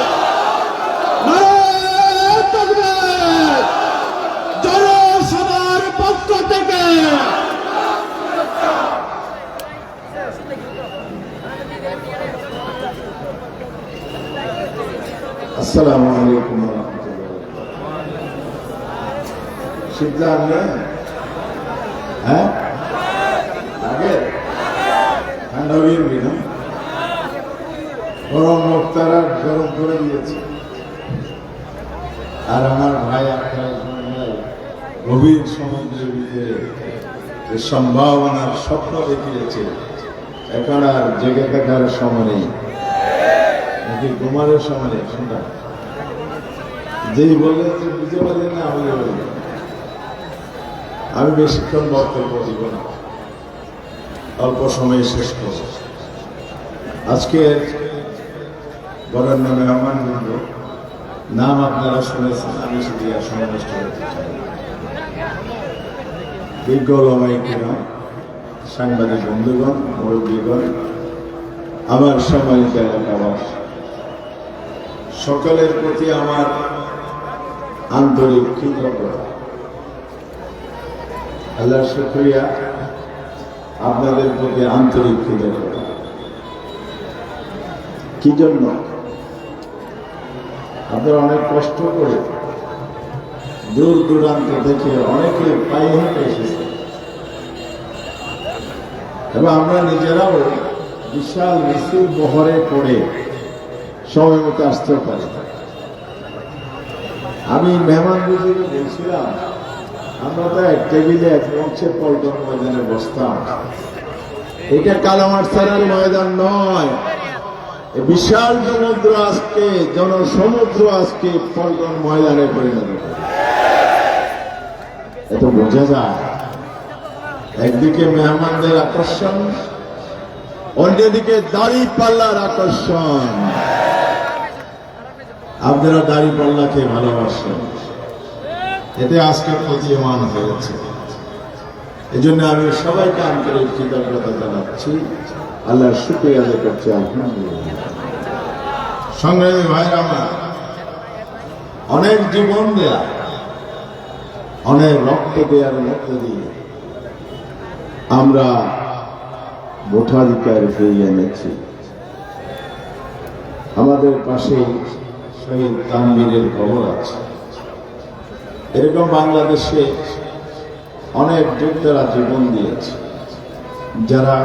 নারায়ে তাকবীর। জনসভার পক্ষ থেকে আসসালামু আলাইকুম ওয়া রাহমাতুল্লাহ। শীতলা আনলেন? হ্যাঁ, আগে ঠান্ডা হয়ে গেল না, গরম লোক তারা গরম করে দিয়েছে। আর আমার ভাই আপনার গভীর সমুদ্রের ভিতরে যে সম্ভাবনার স্বপ্ন দেখিয়েছে, এখন আর জেগে থাকার সময় নেই, নাকি ঘুমানোর সময় নেই। শুনলাম যেই বললেন যে বুঝতে পারলেন না, আমি বেশিক্ষণ বক্তব্য দিব না, অল্প সময়ে শেষ করব। আজকে বরেণ্য মেহমানবৃন্দ নাম আপনারা শুনেছেন, আমি সেটি আর সমাবিষ্ট করতে চাই। বিজ্ঞ ওলামায়ে কিরাম, সাংবাদিক বন্ধুগণ, মুরব্বীগণ, আমার সম্মানিত এলাকাবাসী, সকলের প্রতি আমার আন্তরিক কৃতজ্ঞতা। আল্লাহর শুকরিয়া, আপনাদের প্রতি আন্তরিক কৃতজ্ঞতা। কি জন্য? আপনারা অনেক কষ্ট করে দূর দূরান্ত থেকে অনেকে পায়ে হেঁটে এসেছে, এবং আমরা নিজেরাও বিশাল মিছিল বহরে পড়ে সময় মতো আসতে পারি। আমি মেহমানদের বলছিলাম, আমরা তো এক টেবিলে এক মঞ্চে পল্টন ময়দানে বসতাম। এটা কালামার ছাড়ার ময়দান নয়, বিশাল সমুদ্র আজকে, জনসমুদ্র আজকে পল্টন ময়দানে পরিণত। এত বোঝা যায়, একদিকে মেহমানদের আকর্ষণ, অন্যদিকে দাড়ি পাল্লার আকর্ষণ। আপনারা দাড়ি পাল্লাকে ভালোবাসেন, এতে আজকে প্রতীয়মান হয়েছে। এই জন্য আমি সবাইকে আন্তরিক কৃতজ্ঞতা জানাচ্ছি, আল্লাহর শুকরিয়া আদায় করছি। আলহামদুলিল্লাহ। সংগ্রামী ভাইরা আমার, অনেক জীবন দেয়া, অনেক রক্ত দেওয়ার মধ্য দিয়ে আমরা ভোটাধিকার ফিরিয়ে এনেছি। আমাদের পাশে শহীদ তানভীরের খবর আছে। এরকম বাংলাদেশে অনেক যোদ্ধারা জীবন দিয়েছে, যারা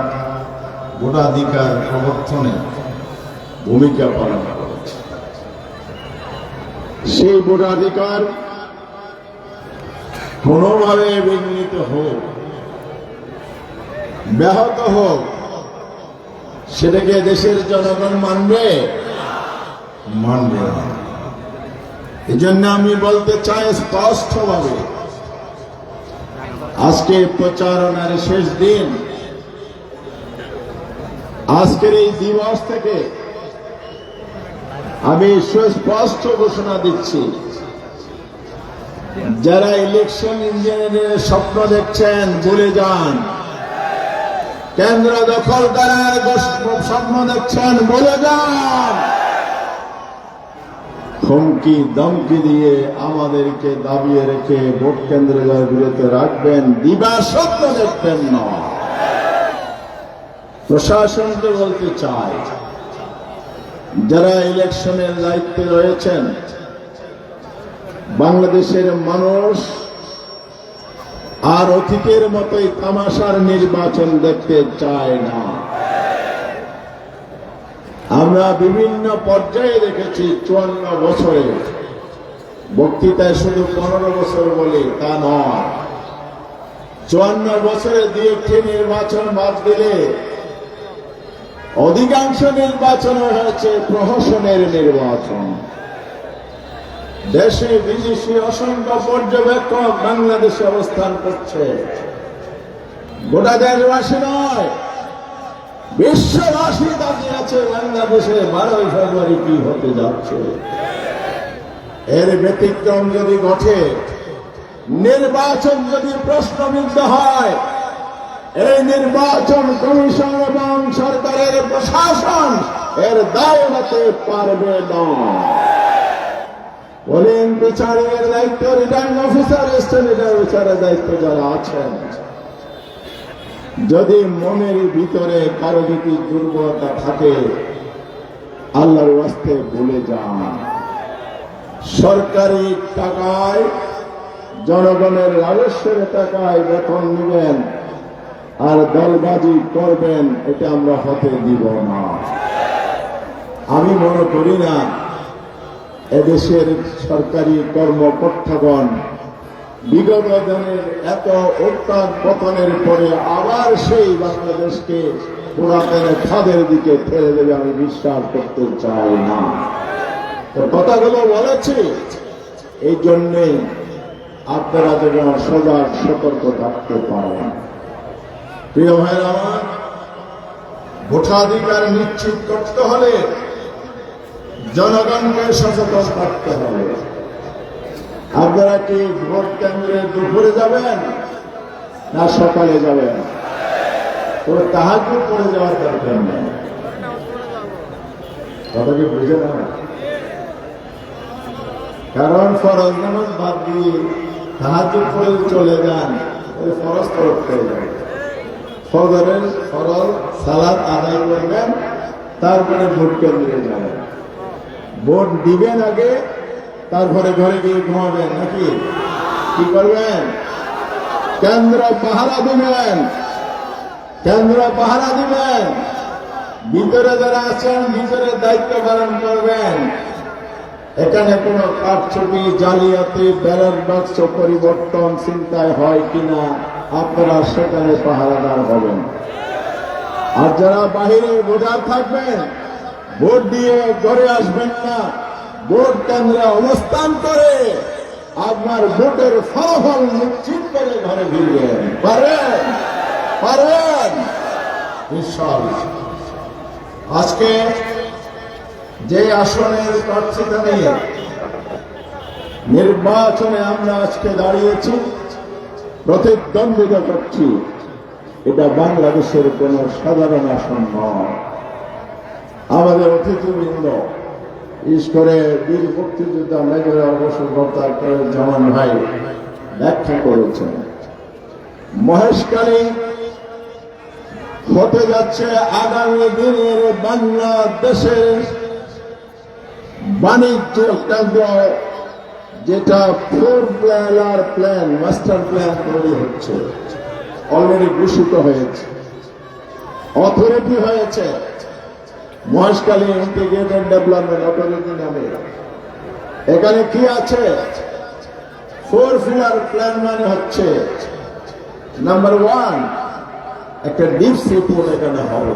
ভোটাধিকার প্রবর্তনে ভূমিকা পালন করেছে। সেই ভোটাধিকার কোনোভাবে বিঘ্নিত হোক, ব্যাহত হোক, সেটাকে দেশের জনগণ মানবে না। এই জন্য আমি বলতে চাই স্পষ্টভাবে, আজকে প্রচারণার শেষ দিন, আজকের এই দিবস থেকে আমি সুস্পষ্ট ঘোষণা দিচ্ছি, যারা ইলেকশন ইঞ্জিনিয়ারের স্বপ্ন দেখছেন ভুলে যান। কেন্দ্র দখল করার স্বপ্ন দেখছেন ভুলে যান। হুমকি দমকি দিয়ে আমাদেরকে দাবিয়ে রেখে ভোট কেন্দ্রে বিরত রাখবেন, দিবার স্বপ্ন দেখবেন না। প্রশাসনকে বলতে চাই, যারা ইলেকশনের দায়িত্বে রয়েছেন, বাংলাদেশের মানুষ আর অতীতের মতোই তামাশার নির্বাচন দেখতে চায় না। আমরা বিভিন্ন পর্যায়ে দেখেছি 54 বছরে, বক্তৃতায় শুধু 15 বছর বলে তা নয়, 54 বছরে 2-1টি নির্বাচন বাদ দিলে অধিকাংশ নির্বাচন হয়েছে প্রহসনের নির্বাচন। দেশে বিদেশি অসংখ্য পর্যবেক্ষক বাংলাদেশে অবস্থান করছে। গোটা দেশবাসী নয়, বিশ্ববাসী দাঁড়িয়ে আছে বাংলাদেশে 12ই ফেব্রুয়ারি কি হতে যাচ্ছে। এর ব্যতিক্রম যদি ঘটে, নির্বাচন যদি প্রশ্নবিদ্ধ হয়, এই নির্বাচন কমিশন এবং সরকারের প্রশাসন এর দায় নিতে পারবে না। পোলিং বিচারের দায়িত্ব রিটার্নিং অফিসার, স্টেটের বিচারের দায়িত্ব যারা আছেন, যদি মনের ভিতরে কারো যদি দুর্বলতা থাকে, আল্লাহর ওয়াস্তে ভুলে যান। সরকারি টাকায়, জনগণের রাজস্বের টাকায় বেতন নেবেন আর দলবাজি করবেন, এটা আমরা হতে দিব না। আমি মনে করি না এদেশের সরকারি কর্মকর্তাগণ বিগত দিনের এত উত্থান পতনের পরে আবার সেই বাংলাদেশকে পুরাতনের খাদের দিকে ঠেলে দেবে আমি বিশ্বাস করতে চাই না। তো কথাগুলো বলেছি এই জন্যেই আপনারা যেন সজাগ সতর্ক থাকতে পারেন। প্রিয় ভাইয়ের আমার, ভোটাধিকার নিশ্চিত করতে হলে জনগণকে সচেতন থাকতে হবে। আপনারা কি ভোট কেন্দ্রে দুপুরে যাবেন না সকালে যাবেন? তো তাহাজ্জুদ করে যাওয়ার দরকার নেই। কথা কি বুঝে না? কারণ ফরজ নামাজ বাদ দিয়ে তাহাজ্জুদ করে চলে যান, ওই ফরজ তরফ করে যান। ফজরের ফরজ সালাত আদায় করবেন, তারপরে ভোট কেন্দ্রে যাবেন। ভোট দিবেন আগে, তারপরে ঘরে গিয়ে ঘুমাবেন নাকি? কি করবেন? কেন্দ্র পাহারা দিবেন, কেন্দ্র পাহারা দিবেন। ভিতরে যারা আছেন ভিতরে দায়িত্ব পালন করবেন। এখানে কোনো কারচুপি, জালিয়াতি, ব্যালট বাক্স পরিবর্তন চিন্তায় হয় কিনা আপনারা সেখানে পাহারাদার হবেন। আর যারা বাহিরে ভোটার থাকবেন, ভোট দিয়ে ঘরে আসবেন না, ভোট কেন্দ্রে অবস্থান করে আপনার ভোটের ফলাফল নিশ্চিত করে ঘরে ফিরবেন। পারেন? পারেন? ইনশাআল্লাহ। আজকে যে আসনের প্রার্থীতা নিয়ে নির্বাচনে আমরা আজকে দাঁড়িয়েছি, প্রতিদ্বন্দ্বিতা করছি, এটা বাংলাদেশের কোন সাধারণ আসন নয়। আমাদের অতিথিবৃন্দ, বিশেষ করে বীর মুক্তিযোদ্ধা মেজর অবসরপ্রাপ্ত জামান ভাই ব্যাখ্যা করেছেন, মহেশখালী হতে যাচ্ছে আগামী দিনের বাংলাদেশের বাণিজ্য কেন্দ্র, যেটা 4 প্ল্যানার প্ল্যান, মাস্টার প্ল্যান তৈরি হচ্ছে, অলরেডি ঘোষিত হয়েছে, অথরিটি হয়েছে, মহেশখালী ইন্টিগ্রেটেড ডেভেলপমেন্ট অথরিটি নামে। এখানে কি আছে? 4 পিলার প্ল্যান মানে হচ্ছে, নাম্বার 1, একটা ডিপ সি পোর্ট এখানে হবে।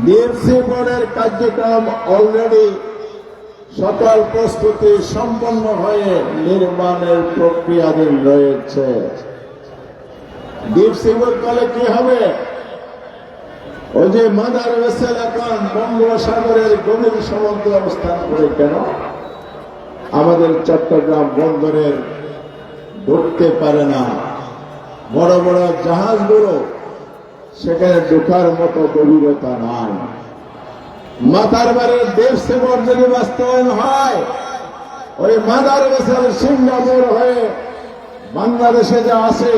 ডিপ সি পোর্টের কার্যক্রম অলরেডি সকল প্রস্তুতি সম্পন্ন হয়ে নির্মাণের প্রক্রিয়াধীন রয়েছে। ডিপ সি পোর্ট করলে কি হবে? ওই যে মাদার ভেসেল এখন বঙ্গোপসাগরের গভীর সমুদ্রে অবস্থান করে কেন আমাদের চট্টগ্রাম বন্দরের ঢুকতে পারে না? বড় বড় জাহাজগুলো সেখানে ঢোকার মতো গভীরতা নাই। মাথার বাড়ির দেশ সেবর যদি বাস্তবায়ন হয়, ওই মাদার ভেসেল সিঙ্গাপুর হয়ে বাংলাদেশে যা আছে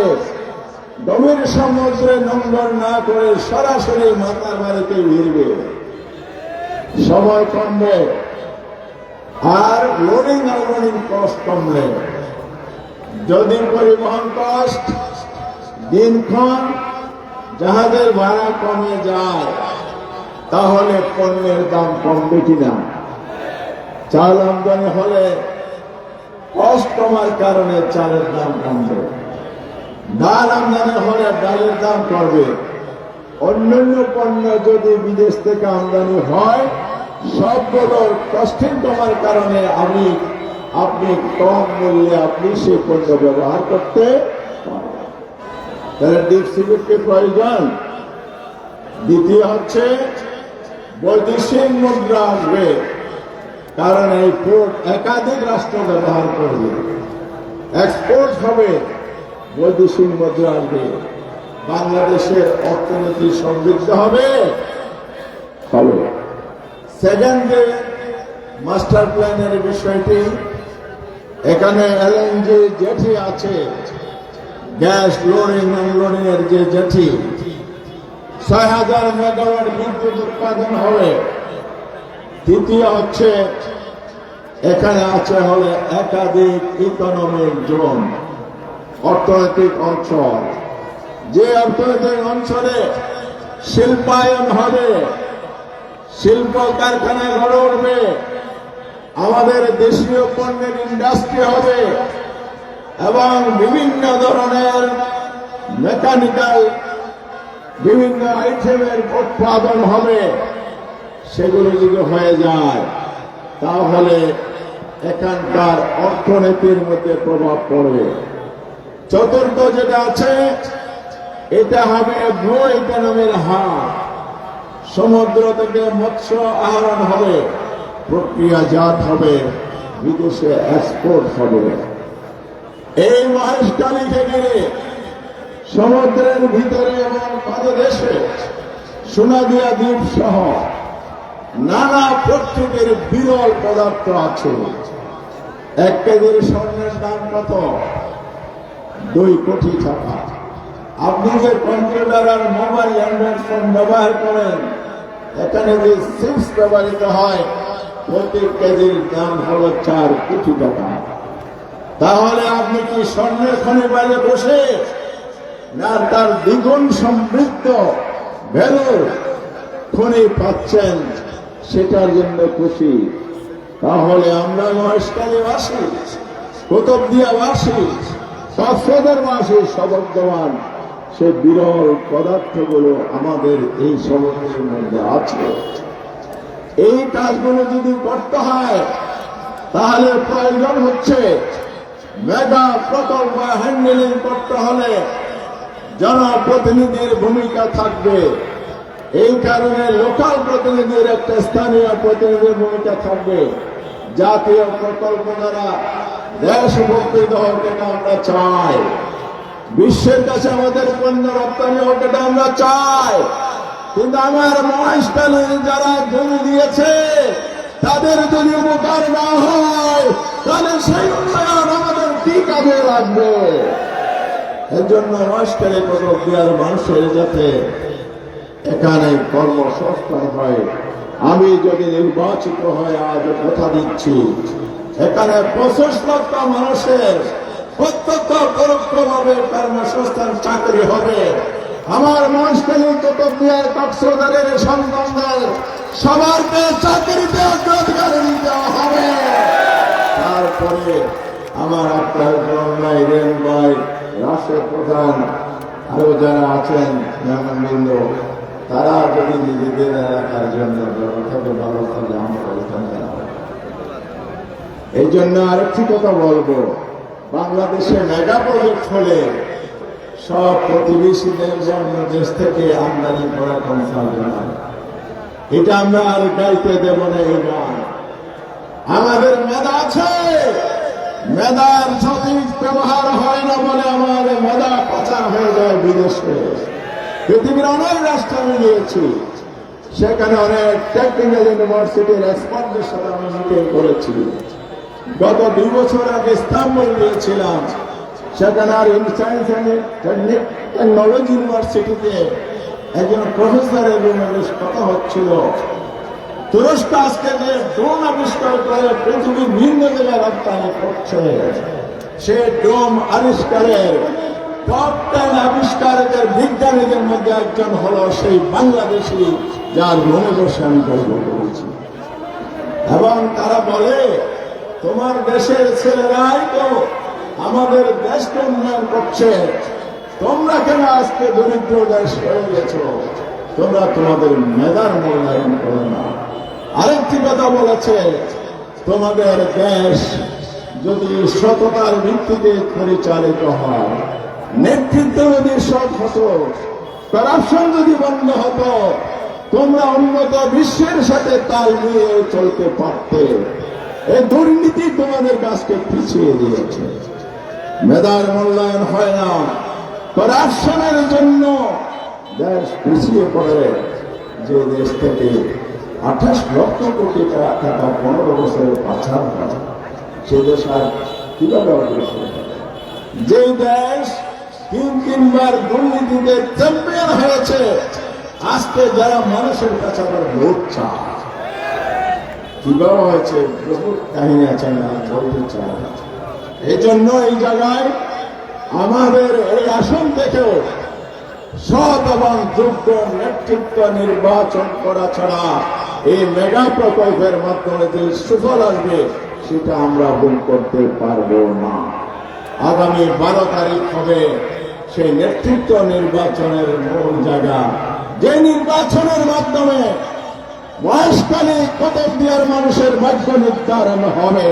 গভীর সমুদ্রে নোঙ্গর না করে সরাসরি মাতার বাড়িতে ভিড়বে, সময় কমবে, আর লোডিং আনলোডিং কস্ট কমবে। যদি পরিবহন কস্ট দিনক্ষণ জাহাজের ভাড়া কমে যায়, তাহলে পণ্যের দাম কমবে কিনা? চাল আমদানি হলে কস্ট কমার কারণে চালের দাম কমবে, ডাল আমদানি হলে ডালের দাম কমবে। অন্যান্য পণ্য যদি বিদেশ থেকে আমদানি হয়, সবগুলোর কস্টিং কমার কারণে আপনি কম মূল্যে আপনি সেই পণ্য ব্যবহার করতে পারেন। তাহলে ডিপ সি পোর্টকে প্রয়োজন। দ্বিতীয় হচ্ছে বৈদেশিক মুদ্রা আসবে, কারণ এই পোর্ট একাধিক রাষ্ট্র ব্যবহার করবে, এক্সপোর্ট হবে, বৈদেশিক মুদ্রা আসবে, বাংলাদেশের অর্থনীতি সমৃদ্ধ হবে। সেকেন্ড মাস্টার প্ল্যানের বিষয়টি, এখানে এলএনজি জেটি আছে, গ্যাস লোডিং আনলোডিং এর যে জেটি, 6000 মেগাওয়াট বিদ্যুৎ উৎপাদন হবে। তৃতীয় হচ্ছে এখানে আছে হলে একাধিক ইকোনমিক জোন, অর্থনৈতিক অঞ্চল, যে অর্থনৈতিক অঞ্চলে শিল্পায়ন হবে, শিল্প কারখানা গড়ে উঠবে, আমাদের দেশীয় পণ্যের ইন্ডাস্ট্রি হবে, এবং বিভিন্ন ধরনের মেকানিক্যাল বিভিন্ন আইটেমের উৎপাদন হবে, সেগুলো যদি হয়ে যায় তাহলে এখানকার অর্থনীতির মধ্যে প্রভাব পড়বে। চতুর্থ যেটা আছে, এটা হবে ব্লু ইকোনমির হার। সমুদ্র থেকে মৎস্য আহরণ হবে, প্রক্রিয়াজাত হবে, বিদেশে এক্সপোর্ট হবে। এই মহেশখালীকে ঘিরে সমুদ্রের ভিতরে এবং পাদদেশে সোনাদিয়া দ্বীপ সহ নানা প্রকৃতির বিরল পদার্থ আছে। 1 কেজির স্বর্ণের দাম কত? 2 কোটি টাকা। আপনি যে কম্পিউটার আর মোবাইল অ্যান্ড্রয়েড ফোন ব্যবহার করেন, এখানে যে চিপস ব্যবহৃত হয়, প্রতি কেজির দাম হল 4 কোটি টাকা। তাহলে আপনি কি স্বর্ণের খনি বাইরে বসে, না তার দ্বিগুণ সমৃদ্ধ ভ্যালুর খনি পাচ্ছেন, সেটার জন্য খুশি? তাহলে আমরা মহেশখালীবাসী, কুতুবদিয়াবাসী, কক্সবাজারবাসী সৌভাগ্যবান। সে বিরল পদার্থগুলো আমাদের এই সমুদ্রের মধ্যে আছে। এই কাজগুলো যদি করতে হয় তাহলে প্রয়োজন হচ্ছে মেগা প্রকল্প হ্যান্ডেলিং করতে হলে জনপ্রতিনিধির ভূমিকা থাকবে। এই কারণে লোকাল প্রতিনিধির একটা স্থানীয় প্রতিনিধির ভূমিকা থাকবে। জাতীয় প্রকল্প দ্বারা দেশ উপকৃত হোক, এটা আমরা চাই। বিশ্বের কাছে আমাদের পণ্য রপ্তানি হোক, এটা আমরা চাই। কিন্তু আমার মহেশখালীর যারা জমি দিয়েছে, তাদের যদি উপকার না হয় তাহলে সেই উন্নয়ন আমাদের কি কাজে লাগবে? এর জন্য মহেশখালী কুতুবদিয়ার মানুষের যাতে এখানে কর্মসংস্থান হয়, আমি যদি নির্বাচিত হয়ে আজ কথা দিচ্ছি, এখানে 25 লক্ষ মানুষের প্রত্যক্ষ পরোক্ষভাবে কর্মসংস্থান চাকরি হবে। আমার মহেশখালী কুতুবদিয়ার কক্সবাজারের সন্তানদের সবাইকে চাকরিতে অগ্রাধিকার দিতে হবে। তারপরে আমার আপনার জন্মাই রেন ভাই, রাষ্ট্রের প্রধান, আরো যারা আছেন মেহমানবৃন্দ, তারা যদি নিজেদের এলাকার জন্য ব্যবস্থাকে ভালো করে আমরা জানাবো। এই জন্য আরেকটি কথা বলবো, বাংলাদেশে মেগা প্রজেক্ট হলে সব প্রতিবেশীদের জন্য দেশ থেকে আমদানি করা কনসালটেন্ট হয়। এটা আমরা আর গাইতে দেব না। এই গান আমাদের মেধা আছে, মেধার সঠিক ব্যবহার হয় না বলে আমার মেধা পাচার হয়ে যায় বিদেশে। পৃথিবীর অনেক রাষ্ট্র আমি গিয়েছি, সেখানে অনেক টেকনিক্যাল ইউনিভার্সিটির এক্সপার্টদের সাথে আমি মিটিং করেছি। গত 2 বছর আগে ইস্তাম্বুল গিয়েছিলাম, সেখানে আর সায়েন্স অ্যান্ড টেকনোলজি ইউনিভার্সিটিতে একজন প্রফেসরের রুমে কথা হচ্ছিল। তুরস্ক আজকে যে ড্রোন আবিষ্কার করে পৃথিবীর ভিন্ন জায়গায় রপ্তানি করছে, সে ড্রোন আবিষ্কারের টপ 10 আবিষ্কারকের বিজ্ঞানীদের মধ্যে একজন হলো সেই বাংলাদেশি, যার রুমে বসে আমি গল্প করেছি। এবং তারা বলে, তোমার দেশের ছেলেরাই তো আমাদের দেশকে উন্নয়ন করছে, তোমরা কেন আজকে দরিদ্র দেশ হয়ে গেছো? তোমরা তোমাদের মেধার মূল্যায়ন করো না। আরেকটি কথা বলেছে, তোমাদের দেশ যদি সততার ভিত্তিতে পরিচালিত হয়, নেতৃত্ব যদি সৎ হতো, করাপশন যদি বন্ধ হতো, তোমরা উন্নত বিশ্বের সাথে তাল মিলিয়ে চলতে পারতে। এই দুর্নীতি তোমাদের কাজকে পিছিয়ে দিয়েছে। মেধার মূল্যায়ন হয় না, করাপশনের জন্য দেশ পিছিয়ে পড়ে। যে দেশ থেকে 28 লক্ষ কোটি টাকা 15 বছরে পাচার হয়, সে দেশ আর কিভাবে অগ্রসর হবে? যে দেশ 3-3বার দুর্নীতিতে চ্যাম্পিয়ন হয়েছে, আজকে যারা মানুষের কাছে আবার ভোট চায়, কিভাবে হয়েছে বহু কাহিনী আছে, না বলতে চায়। এই জন্য এই জায়গায় আমাদের এই আসন থেকেও সৎ এবং যোগ্য নেতৃত্ব নির্বাচন করা ছাড়া এই মেগা প্রকল্পের মাধ্যমে যে সুফল আসবে, সেটা আমরা ভুল করতে পারবো না। আগামী 12 তারিখ হবে সেই নেতৃত্ব নির্বাচনের মূল জায়গা, যে নির্বাচনের মাধ্যমে মহেশখালী কুতুবদিয়ার মানুষের ভাগ্য নির্ধারণ হবে।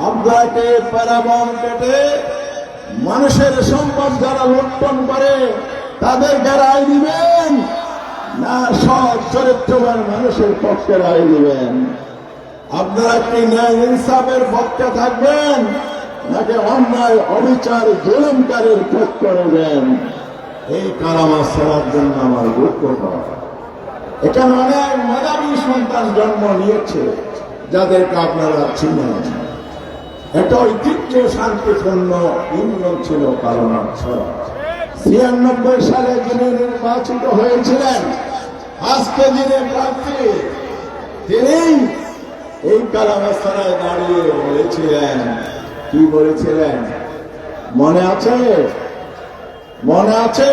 আপনাকে প্যারাবন কেটে মানুষের সম্পদ যারা লুণ্ঠন করে তাদেরকে রায় দিবেন, না সৎ চরিত্রবান মানুষের পক্ষে রায় দিবেন? আপনারা কি ন্যায় ইনসাফের পক্ষে থাকবেন, নাকি অন্যায় অবিচার জুলুমকারীর পক্ষে নেবেন? এই কালামা ছাড়ার জন্য আমার দুঃখ হয়। এখানে অনেক মেধাবী সন্তান জন্ম নিয়েছে যাদেরকে আপনারা চিনেন। এটা ঐতিহ্য শান্তিপূর্ণ ইউনিয়ন ছিল কালামা ছাড়া। 96 সালে যিনি নির্বাচিত হয়েছিলেন, আজকে যিনি প্রার্থী, তিনি এই কালামা ছাড়ায় দাঁড়িয়ে বলেছিলেন, কি বলেছিলেন মনে আছে? মনে আছে?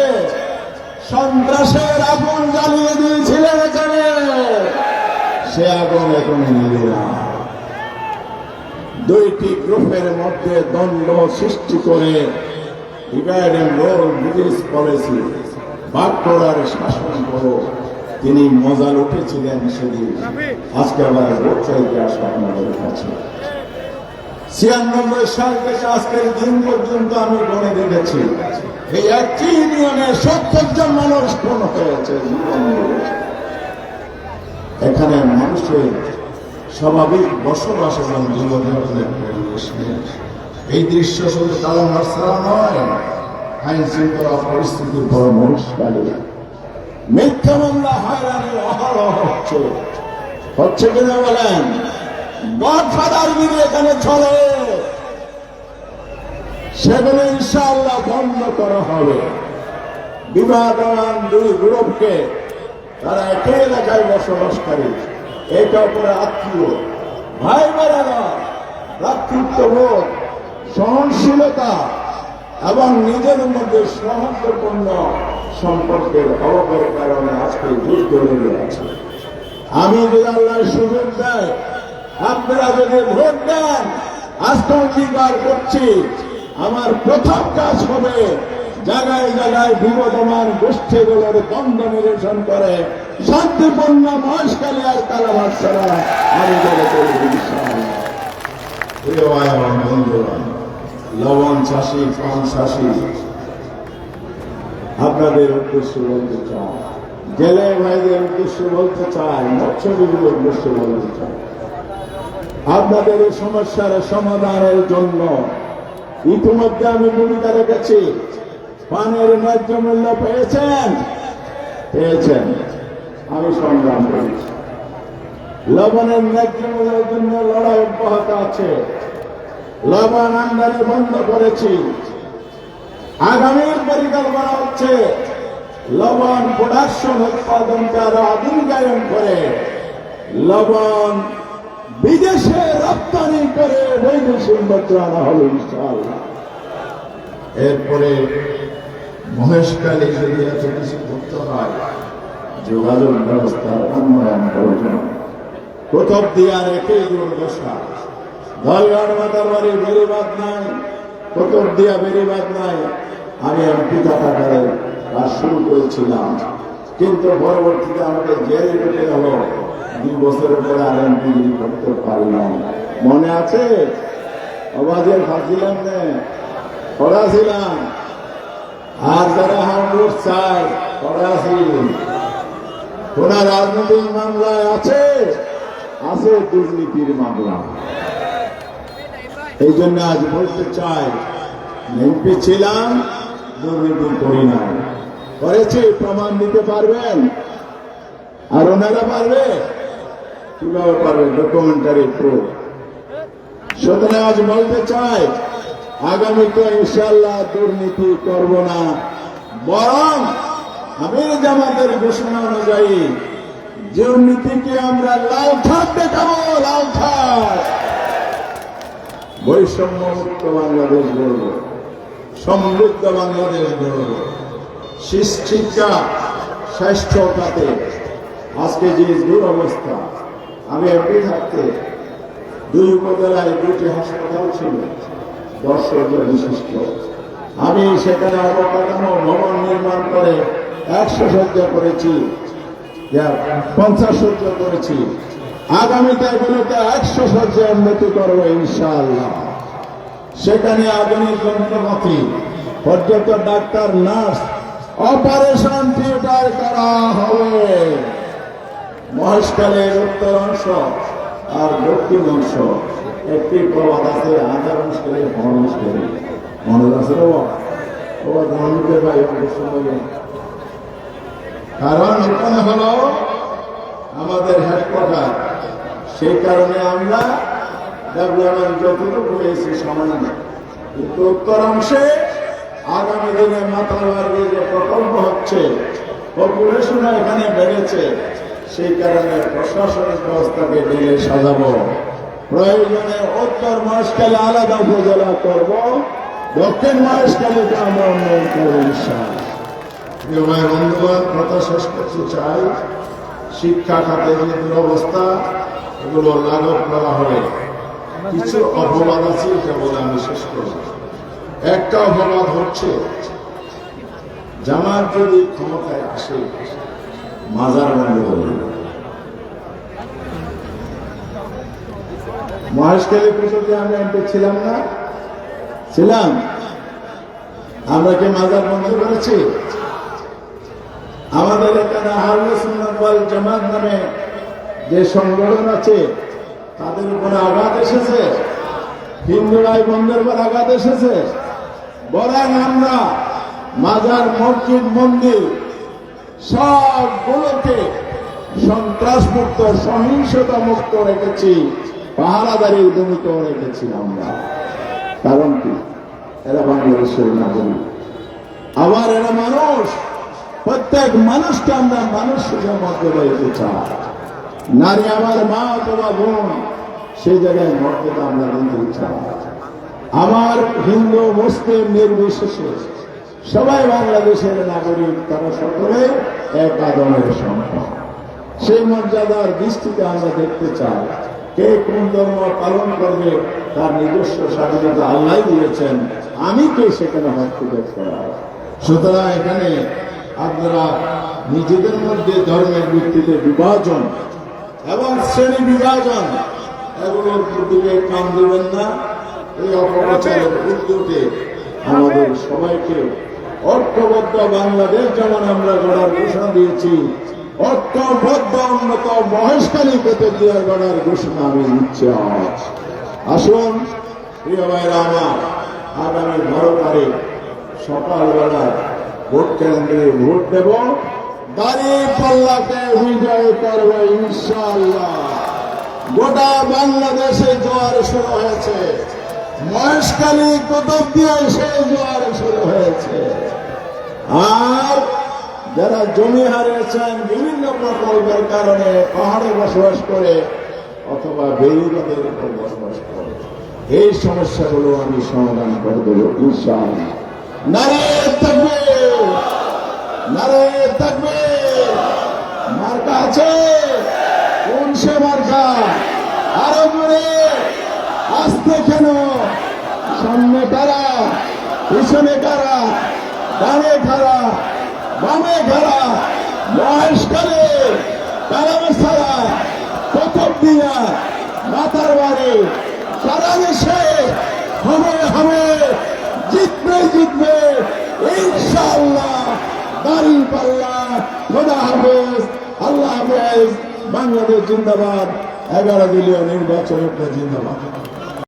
সন্ত্রাসের আগুন জ্বালিয়ে দিয়েছিলেন এখানে, সে আগুন এখন নিবে না। দুইটি গ্রুপের মধ্যে দ্বন্দ্ব সৃষ্টি করে divide and rule British policy, ভাগ করার শাসন করো, তিনি মজা উঠেছিলেন সেদিন। আজকে আবার চাইতে আসা আপনাদের কাছে 96 সাল থেকে আজকের দিন পর্যন্ত আমি গণে দেখেছি এই একটি ইউনিয়নে 70 জন মানুষ খুন হয়েছে। এখানে মানুষের স্বাভাবিক বসবাস এবং জীবনযাপনের পরিবেশ নেই। এই দৃশ্য শুধু কালামা ছাড়া নয়, আইন শৃঙ্খলা পরিস্থিতির বড় মহিষকালী মিথ্যা মামলা হয়রানি অহরহ হচ্ছে কিনা বলেন? গডফাদারগিরি এখানে চলে, সেগুলো ইনশাআল্লাহ বন্ধ করা হবে। বিবাদমান দুই গ্রুপকে, তারা একই এলাকায় বসবাসকারী, একে অপরের আত্মীয়, ভাই বোনেরা, ভ্রাতৃত্ববোধ, সহনশীলতা এবং নিজের মধ্যে সৌহার্দ্যপূর্ণ সম্পর্কের অভাবের কারণে আজকে যুদ্ধ লেগে আছে। আমি যদি আল্লাহ সুযোগ দেয়, আপনারা যদি ভোট দেন, আজকে অঙ্গীকার করছি আমার প্রথম কাজ হবে জায়গায় জায়গায় বিবদমান গোষ্ঠীগুলোর দ্বন্দ্ব নিরসন করে শান্তিপূর্ণ মহেশখালী আর কালামা ছাড়া আমি বলে করি ইনশাআল্লাহ। প্রিয় ভাই এবং বন্ধুরা, লবণ চাষি, পান চাষি, আপনাদের উদ্দেশ্যে বলতে চাই, জেলে ভাইদের উদ্দেশ্যে বলতে চাই, মৎস্যজীবীদের উদ্দেশ্যে বলতে চাই, আপনাদের এই সমস্যার সমাধানের জন্য ইতিমধ্যে আমি ভূমিকা রেখেছি। পানের ন্যায্য মূল্য পেয়েছেন? পেয়েছেন। আমি সংগ্রাম করেছি। লবণের ন্যায্য মূল্যের জন্য লড়াই অব্যাহত আছে। লবণ আমদানি বন্ধ করেছি। আগামীর পরিকল্পনা হচ্ছে লবণ প্রোডাকশন উৎপাদনকে আরো আধুনিকায়ন করে লবণ বিদেশে রপ্তানি করে বৈদেশিক মুদ্রা আনা হবে ইনশাআল্লাহ। এরপরে মহেশখালী যদি এত কিছু করতে হয়, যোগাযোগ ব্যবস্থার উন্নয়ন প্রয়োজন। কুতুবদিয়ার একই দুর্দশা, ধলঘাট মাতারবাড়ি বেড়িবাঁধ নাই, কুতুবদিয়া বেড়িবাঁধ নাই। আমি এমপি থাকাকালে কাজ শুরু করেছিলাম, কিন্তু পরবর্তীতে আমাকে জেলে ঢুকে গেল। 2 বছরের পরে আর এমপি করতে পারলাম। মনে আছে? অবাজের ভাবছিলাম না, পড়াছিলাম। আর যারা হামরুট চায় পড়াছি, কোন রাজনৈতিক মামলায় আছে? আছে দুর্নীতির মামলা। এই জন্য আজ বলতে চাই, এমপি ছিলাম, দুর্নীতি করি না। করেছি, প্রমাণ দিতে পারবেন? আর ওনারা পারবে? কিভাবে পারবে? Documentary proof. সুতরাং আজ বলতে চাই, আগামীতে ইনশাআল্লাহ দুর্নীতি করব না, বরং আমির জামাতের ঘোষণা অনুযায়ী দুর্নীতিকে আমরা লাল ঠাপ দেখাবো, লাল ঠাপ। বৈষম্য মুক্ত বাংলাদেশ গড়ব, সমৃদ্ধ বাংলাদেশ গড়ব। শিক্ষা, স্বাস্থ্যখাতে আজকে যে দুরবস্থা, আমি এমপি থাকতে 2 উপজেলায় 2টি হাসপাতাল ছিল, 10 বিশিষ্ট। আমি সেখানে অবকাঠামো ভবন নির্মাণ করে 100 শয্যা করেছি, 50 শয্যা করেছি। আগামীতে এগুলোতে 100 শয্যা উন্নতি করবো ইনশাআল্লাহ। সেখানে আধুনিক যন্ত্রপাতি, পর্যাপ্ত ডাক্তার, নার্স, অপারেশন থিয়েটার করা হবে। মহেশখালীর উত্তর অংশ আর দক্ষিণ অংশ একটি প্রবাদ আছে, আধার অংশে মহেশখালী মনে আছে ধর্মীকে ভাই কারণ এখানে হলো আমাদের হেডকোয়ার্টার। সেই কারণে আমরা ডেভেলপমেন্ট যতটুকু হয়েছি সামান্য, কিন্তু উত্তর অংশে আগামী দিনে মাথাবাড়ি যে প্রকল্প হচ্ছে, পপুলেশন এখানে বেড়েছে, সেই কারণে প্রশাসনিক ব্যবস্থাকে দিলে সাজাবো। প্রয়োজনে উত্তর মহেশখালী আলাদা উপজেলা করব, দক্ষিণ মহেশখালীতে আমরা উন্নয়ন করবো ইনশাআল্লাহ। বন্ধুগণ, কথা শেষ করতে চাই, শিক্ষা খাতে যে দুরবস্থা, এগুলো লাঘব করা হবে। কিছু অপবাদ আছে, এটা বলে আমি শেষ করব। একটা অপবাদ হচ্ছে, জামাত যদি ক্ষমতায় আসে মাজার বন্ধ করে দেবে। মহেশখালী পুজোতে আমি এমপি ছিলাম না, ছিলাম? আমরা কি মাজার বন্ধ করেছি? আমাদের এখানে আহলে সুন্নাত ওয়াল জামাত নামে যে সংগঠন আছে, তাদের উপরে আঘাত এসেছে? হিন্দু ভাই বোনদের উপর আঘাত এসেছে? বরং আমরা মাজার, মসজিদ, মন্দির সবগুলোকে সন্ত্রাসমুক্ত, সহিংসতা মুক্ত রেখেছি, পাহারাদারির ভূমিকাও রেখেছি আমরা। কারণ কি? এরা বাংলাদেশের নাগরিক, আবার এরা মানুষ। প্রত্যেক মানুষকে আমরা মানুষ সুযোগ মধ্যে রয়েছে চাই। নারী আমার মা অথবা বোন, সেই জায়গায় মর্যাদা আমরা দিতে চাই। আমার হিন্দু মুসলিম নির্বিশেষে সবাই বাংলাদেশের নাগরিক, তারা সকলে এক আদমের সম্পদ। সেই মর্যাদার দৃষ্টিতে আমরা দেখতে চাই। কে কোন ধর্ম পালন করবে তার নিজস্ব স্বাধীনতা আল্লাহ দিয়েছেন, আমি কে সেখানে হস্তক্ষেপ করা। সুতরাং এখানে আপনারা নিজেদের মধ্যে ধর্মের ভিত্তিতে বিভাজন এবং শ্রেণী বিভাজন, এগুলোর দিকে কান দেবেন না। এই অপপ্রচারের উদ্যোগে আমাদের সবাইকে ঐক্যবদ্ধ বাংলাদেশ যেমন আমরা গড়ার ঘোষণা দিয়েছি, ঐক্যবদ্ধ উন্নত মহেশখালী পেতে দিয়ে গড়ার ঘোষণা আমি দিচ্ছি। আসুন প্রিয় ভাইরা আমার, আগামী 12 তারিখ সকালবেলা ভোট কেন্দ্রে ভোট দেব, দাঁড়িপাল্লাকে বিজয় করব ইনশাআল্লাহ। গোটা বাংলাদেশে জোয়ার শুরু হয়েছে, মহেশখালী কুতুবদিয়া সেই জোয়ার শুরু হয়েছে। আর যারা জমি হারিয়েছেন বিভিন্ন প্রকল্পের কারণে, পাহাড়ে বসবাস করে অথবা বেড়িবাঁধের উপর বসবাস করে, এই সমস্যাগুলো আমি সমাধান করে দেবো ইনশাআল্লাহ। নারায়ে তাকবীর, নারায়ে তাকবীর। মার্কা আছে? কোন সে মার্কা? আরো জোরে, আসতে কেন? সামনে কারা, পিছনে কারা, ডানে কারা, বামে কারা? মহেশখালী, কালামছড়া, কুতুবদিয়া, মাতারবাড়ি, সারা দেশে হবে, জিতবে ইনশাআল্লাহ। দাঁড়িপাল্লা। খোদা হাফেজ, আল্লাহ হাফেজ। বাংলাদেশ জিন্দাবাদ। 11 দলীয় নির্বাচন জিন্দাবাদ।